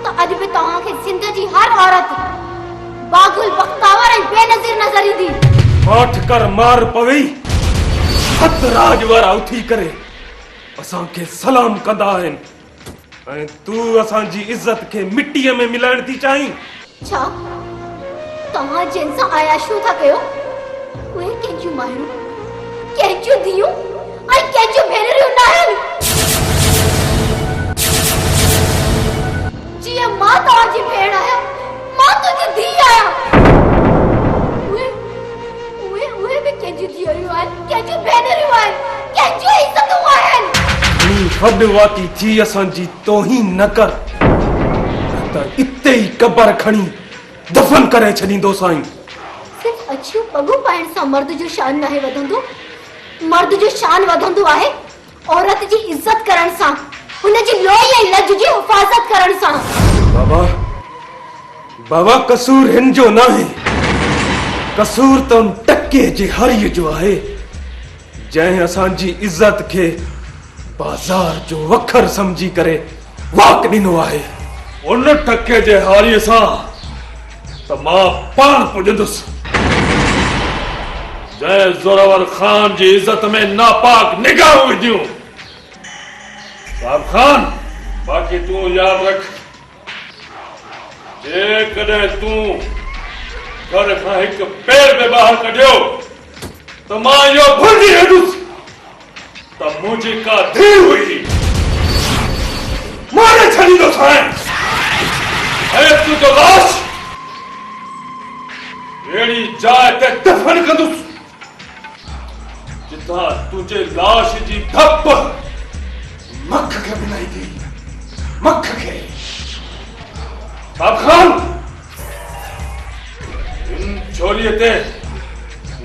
त अॼु बि तव्हांखे सिंध जी हर औरत बागुल बख्तावर ऐं बेनज़ीर नज़र ईंदी। पाठ कर मार पवी, हथ राज वारा उथी करे असांखे सलाम कंदा आहिनि, ऐं तूं असांजी इज़त खे मिटीअ में मिलाइण थी चाहीं? छा तव्हां जिन सां आयाशूं था कयो उहे कंहिंजूं मायूं, कंहिंजूं धीऊं ऐं कंहिंजूं भेनरियूं न आहिनि? जीअं मां तव्हांजी भेण आहियां, मां तुंहिंजी धीउ आहियां, उहे बि कंहिंजूं धीअरूं आहिनि, छॾ वाती थी असांजी तोहीन न कर त इते ई कबर खणी दफ़न करे छॾींदो साईं। सिर्फ अछियूं पगूं पाइण सां मर्द जो शान नाहे वधंदो। मर्द जो शान वधंदो आहे औरत जी इज्जत करण सां, हुनजी लोई ऐं लज जी हिफ़ाज़त करण सां। बाबा कसूर हिन जो नाहे, कसूर त उन टके जे हरीअ जो आहे जंहिं असांजी इज्जत खे बाज़ार जो वखर समझी करे वाक ॾिनो आहे। उन टके जे हारीअ सां त मां पाण पुॼंदुसि जंहिं ज़ोरावर ख़ान जी इज्जत में नापाक निगाहूं विधियूं। साहब ख़ान, बाक़ी तूं यादि रख, जेकॾहिं तूं घर खां हिकु पेर में ॿाहिरि कढियो त मां इहो भुलिजी वेंदुसि त मुंहिंजी का धीउ हुई। मारे छॾींदुसि ऐं तुंहिंजो लाश अहिड़ी जाइ ते दफ़न कंदुसि जितां तुंहिंजे लाश जी धप मख खे मिलाईंदी, मख खे। साहब ख़ान, इन छोरीअ ते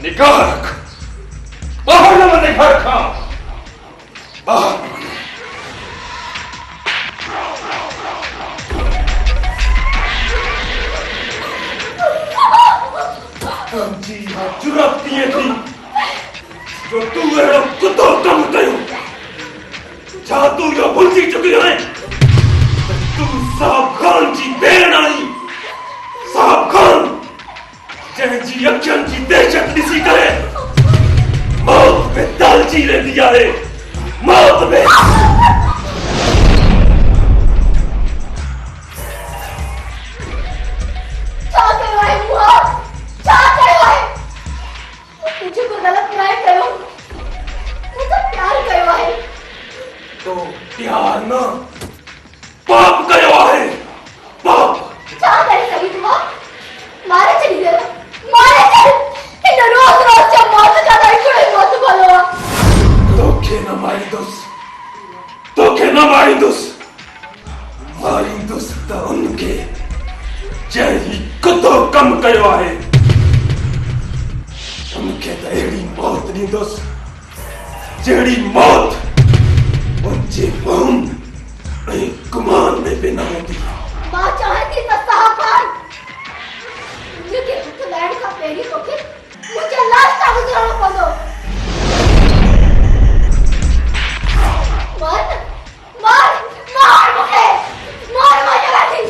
निगाह रख, ॿाहिरि न वञे घर खां, ॿाहिरि न वञे। तुंहिंजी इहा जुरत कीअं थी जो तूं अहिड़ो कुतो कमु कयो? छा तूं इहो भुलिजी चुकी आहीं तूं साहब ख़ान जी भेण आहीं? साहब ख़ान जंहिंजी अखियुनि जी दहशत ॾिसी करे मौत में दालची रहंदी आहे, मौत में। छा कयो आहे मूं? छा कयो आहे? तुझे को गलत न्याय कयो, मुझे प्यार कयो आहे। तो प्यार न पाप कयो आहे, पाप। छा करे सही तू? मारे चली गयो, मारे चल। इन रोज रोज जो मौत का हिकिड़ो ई मौत भलो आहे। तोखे न मारींदुसि, तोखे न मारींदुसि, मारींदुसि त उनखे जंहिं कुतो कमु कयो आहे। उनखे त अहिड़ी मौत ॾींदुसि जहिड़ी मौत उनजे वहम ऐं गुमान में बि न हूंदी। मां चाहती त साहब ख़ान मुझे हथ लाइण खां पहिरीं तोखे मुझे लाश तां गुज़रणो पवंदो। मार मार मार मूंखे, मार मुंहिंजे लाठी,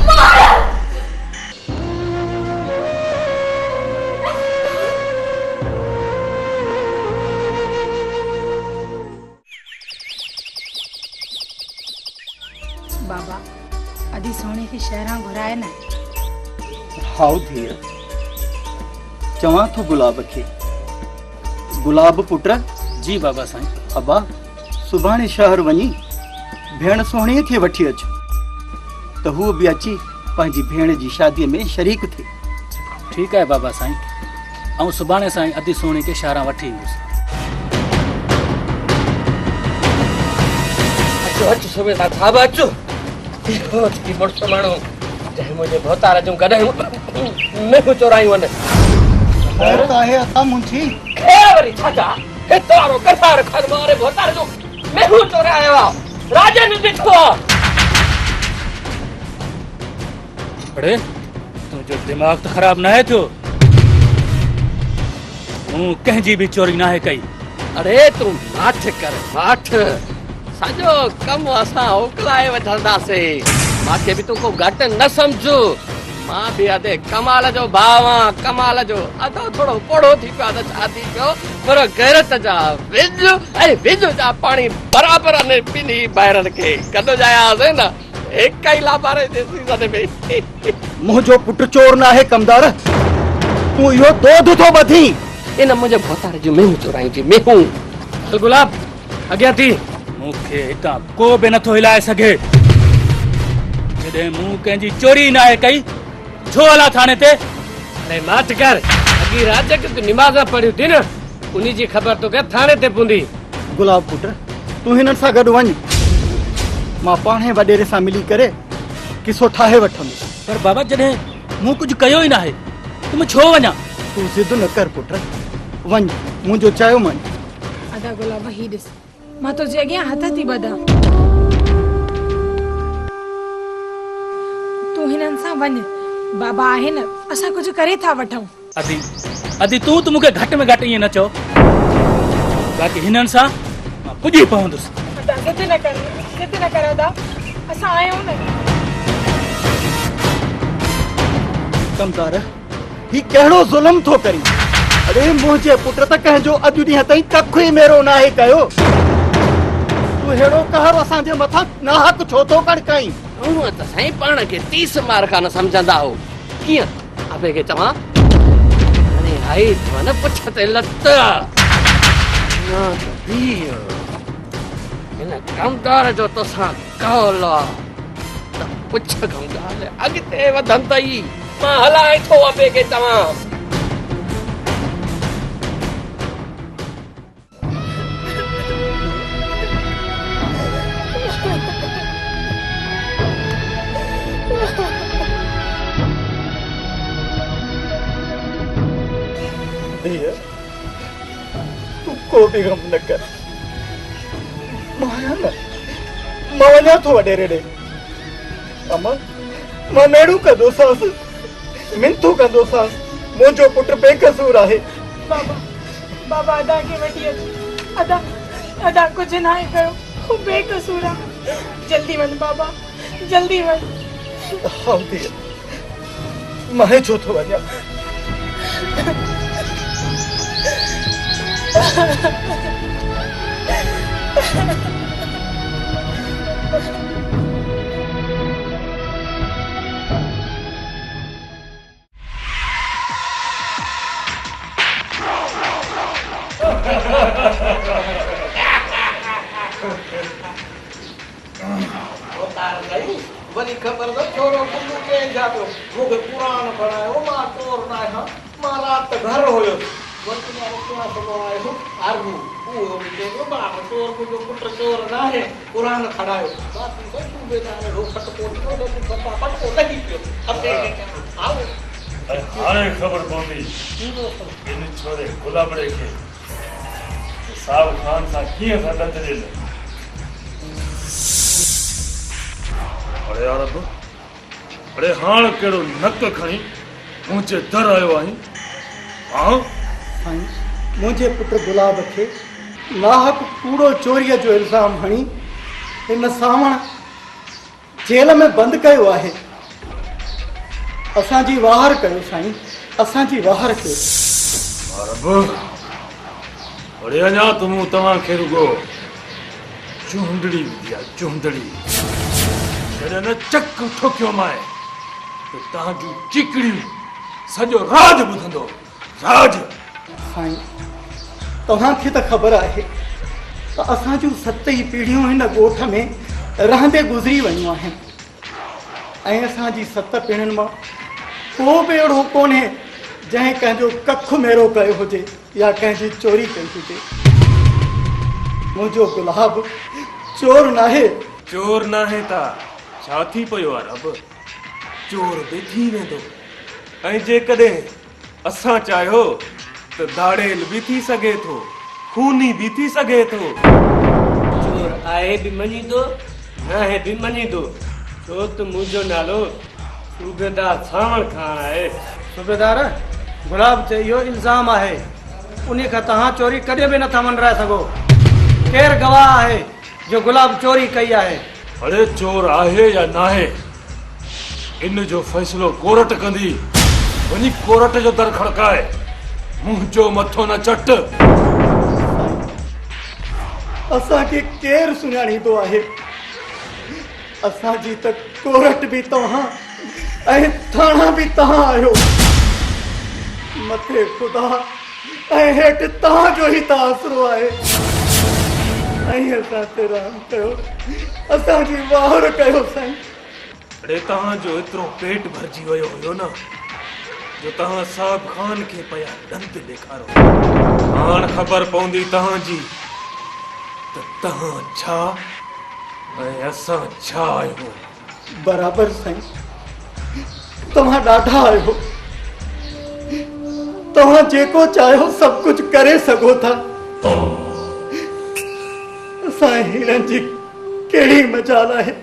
मार। बाबा अदी सोने खे शहरां घुराए न। हाउ धीअ, चवां थो गुलाब खे। गुलाब पुट। जी बाबा साईं। अबा सुभाणे शहर वञी भेण सोहणीअ खे वठी अच त हू बि अची पंहिंजी भेण जी शादीअ में शरीक थिए। ठीकु आहे बाबा साईं, ऐं सुभाणे साईं अदी सोणी खे शहरां वठी ईंदुसि। अचो अचो सुबेदार साहब अचो। इहो की मुड़ुस माण्हू जंहिं मुंहिंजे भोतार जूं गॾियूं मेहूं चोरायूं आहिनि। ख़ैर त आहे अता मुंशी। ख़ैर वरी छाजा हिते वारो कसार खन मारे भोतार जो मेहूं चोरायो आहे, राजा ने ॾिठो आहे। अड़े तुंहिंजो दिमाग़ त ख़राब न आहे थियो? मूं कंहिंजी बि चोरी न आहे कई। अरे तूं माठ कर माठ, सॼो कमु असां उकलाए वठंदासीं। मांखे बि तूं को घटि न सम्झो, मां बि अधे कमाल जो भाउ आहियां, कमाल जो। अधो थोरो पोड़ो थी पियो त छा थी पियो, पर गैरत जा विझ ऐं विझ जा पाणी बराबरि ने ॿिन्ही ॿाहिरनि खे कॾो जायासीं न हिक ई लाभारे जे सीज़न में। मुंहिंजो पुट चोर न आहे कमदार, तूं इहो दोध थो ॿधी। इन मुंहिंजे भोतार जूं मेहूं चोरायूं थी, मेहूं। हल गुलाब अॻियां थी, मूंखे हितां को बि नथो हिलाए सघे। जॾहिं मूं कंहिंजी चोरी न आहे कई, छो हला थाने ते? अरे माठ कर, अॻी रात जो तूं निमाज़ पढ़ियूं थी न, उन्ही जी ख़बर तोखे थाने ते पवंदी। गुलाब पुट तूं हिननि सां गॾु वञ मां पाणे वॾेरे सां मिली करे किसो ठाहे वठंदुसि पर बाबा जॾहिं मूं कुझु कयो ई न आहे त मां छो वञा तूं ज़िद न कर पुट वञ मुंहिंजो चयो मञ अदा गुलाब ही ॾिस मां तुंहिंजे अॻियां हथ थी ॿधां तूं हिननि सां वञ बाबा आहिनि असां कुझु करे था वठूं अदी तूं त मूंखे घटि में घटि ईअं न चओ बाक़ी हिननि सां मां पुॼी पवंदुसि ज़िद न कर अदा असां आहियूं न कमदार ही कहिड़ो ज़ुल्म थो करी अरे मुंहिंजे पुट त कंहिंजो अॼु ॾींहं ताईं कखु ई मेरो नाहे कयो तूं हेड़ो कहर असांजे मथां नाहक छो थो कड़काई हूअं त साईं पाण खे 30 मार खां न सम्झंदा हो कीअं अबे खे चवां अरे हाय तो न पुछ ते लत ना दियो इन कमदार जो तोसां कौल त पुछ कमदार अॻिते वधन तई मां हलाए थो अबे खे चवां तू को भी गम न कर मां वञा थो वॾेरे ॾे अमा मां मेड़ू कंदोसांसि मिनतू कंदोसांसि मुंहिंजो पुट बेकसूर आहे बाबा अदा खे वठी अच अदा कुझु न आहे कयो हू बेकसूर आहे जल्दी वञ बाबा जल्दी वञ हाँ धीअ मां छो थो वञा वरी खबर न छोरो कुल्लू के जातो मुझे पुराण पढ़ायो मां चोर ना है मां रात घर होयो वक्त में क्या सुनाए हो आरबू वो जो बाप चोर को जो पुत्र चोर ना है पुराण खड़ायो बात को तू बेदार रो फट कोट को तो पप्पा पट को लगी पियो अब देख आओ हाणे खबर पवंदी इन छोरे गुलाबड़े खे साहब खान सां कीअं संगत ॾिन अरे यार अरे हाण कहिड़ो नक खणी मुंहिंजे दर आयो आहीं हाँ साईं मुंहिंजे पुट गुलाब खे नाहक कूड़ो चोरीअ जो इल्ज़ाम हणी हिन सावण जेल में बंदि कयो आहे असांजी वाहर कयो साईं असांजी वाहर कयो अरे अञा त मूं तव्हांखे रुगो चूंडड़ी विधी आहे चूंडड़ी जॾहिं न चक ठोकियो माए त तव्हांजूं चिकड़ियूं सॼो राज ॿुधंदो राज साईं तव्हांखे त ख़बर आहे त असांजूं 7 पीढ़ियूं हिन ॻोठ में रहंदे गुज़री वयूं आहिनि ऐं असांजी 7 पीढ़ियुनि मां को बि अहिड़ो कोन्हे जंहिं कंहिंजो कखु मेरो कयो हुजे या कंहिंजी चोरी कई हुजे मुंहिंजो गुलाब चोर नाहे चोर नाहे ता छा थी पियो आहे रब चोर बि थी वेंदो ऐं जेकॾहिं असां चाहियो त दाड़ेल बि थी सघे थो खूनी बि थी सघे थो चोर आहे बि मञींदो नाहे बि मञींदो छो त मुंहिंजो नालो सूबेदार सावण खान आहे सूबेदार गुलाब ते इहो इल्ज़ाम आहे उन खां तव्हां चोरी कॾहिं बि नथा मंडराए सघो केरु गवाह आहे जो गुलाब चोरी कई आहे अरे चोर आहे या नाहे इन जो फ़ैसिलो कोर्ट कंदी वञी कोर्ट जो दर खड़काए मुंहिंजो मथो न चट असांखे केरु सुञाणींदो आहे असांजी त कोर्ट बि तव्हां ऐं थाणा बि तव्हां आहियो मथे ख़ुदा ऐं हेठि तव्हांजो ई त आसरो आहे ऐं असां ते रहम कयो असांजी वाहर कयो साईं अरे तव्हांजो एतिरो पेट भरिजी वियो हुयो न जो तव्हां साहब खान खे पिया ॾंद ॾेखारो हाण ख़बर पवंदी तव्हांजी त तव्हां छा ऐं असां छा आहियूं? बराबर साईं, तव्हां ॾाढा आहियो। तव्हां जेको चाहियो सब कुछ करे सघो था। असां हीरनि जी कहिड़ी मजाल आहे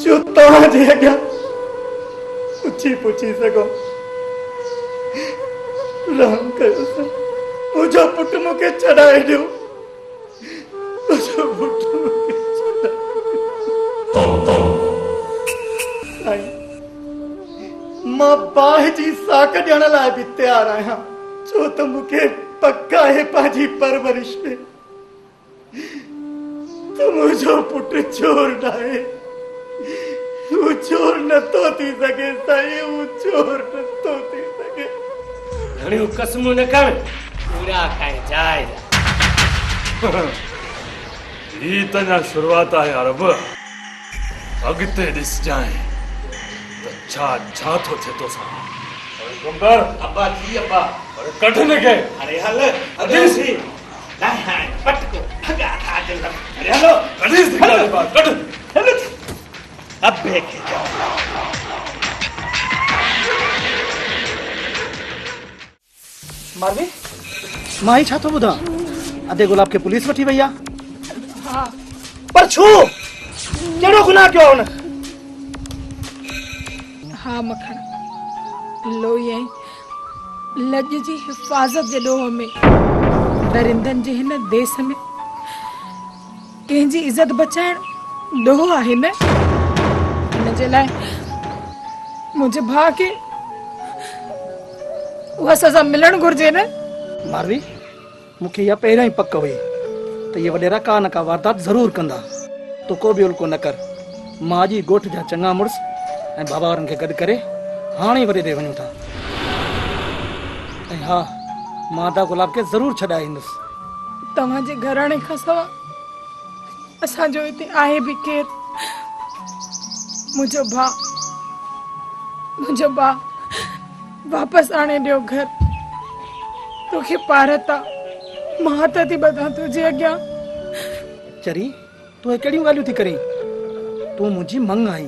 जो तव्हांजे अॻियां पुछी पुछी सघो। रहम कयो साईं, मुंहिंजो पुटु मूंखे छॾाए ॾियो। मुंहिंजो पुटु मूंखे साईं, मां बाहि जी साक ॾियण लाइ बि तयार आहियां, छो त मूंखे पक आहे पंहिंजी परवरिश में त मुंहिंजो पुटु चोर न आहे। हू चोर नथो थी सघे साईं, हू चोर नथो थी सघे। घणियूं कसमूं न कर, पूरा खाए जाए। ही त अञा शुरूआत आहे अरब, अॻिते ॾिसजांइ त छा छा थो थिए तोसां। कमदार अब्बा जी अब्बा, अरे कढ हिनखे। अरे हल अदेस ही लाए पटको भगा था दिल। अरे हलो कढीस दिखा बात कढ। हलो अब्बे के जाओ। मारवी माई छा थो ॿुधा? अधे गुलाब के पुलिस वठी वई आहे। हाँ पर छो कहिड़ो गुनाह कयो हुन? हाँ मखण, लोई ऐं लॼ जी हिफ़ाज़त जे ॾोह में दरिंदनि जे हिन देश में कंहिंजी इज़त बचाइण ॾोह आहे न। हिन जे लाइ मुंहिंजे भाउ खे उहा सज़ा मिलणु घुर्जे न। मारवी, मूंखे इहा पहिरियों ई पक हुई त इहे वॾेरा का न का वारदात ज़रूर कंदा। तो को बि उल्को न कर। मां जी ॻोठ जा चङा मुड़ुस ऐं बाबा वारनि खे गॾु करे हाणे वॾे ॾे वञूं था। ऐं हा, मादा गुलाब खे ज़रूर छॾाए ईंदुसि। तव्हांजे घराणे खां सवाइ असांजो हिते आहे बि केरु? मुंहिंजो भाउ वापसि आणे ॾियो घर। तोखे पारता मां त थी ॿधां तुंहिंजे अॻियां। चरी, तूं कहिड़ियूं ॻाल्हियूं थी करीं? तूं मुंहिंजी मंग आई,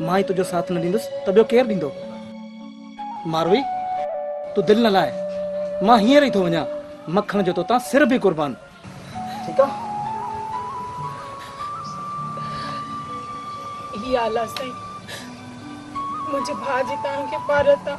मां ई तुंहिंजो साथ न ॾींदुसि त ॿियो केरु ॾींदो? मारवी, तूं दिलि न लाइ, मां हींअर ई थो वञा। मखण जो तो तां सिर बि कुर्बान। ठीकु आहे? इहा आला साईं, मुंहिंजे भाउ जी तव्हांखे पारता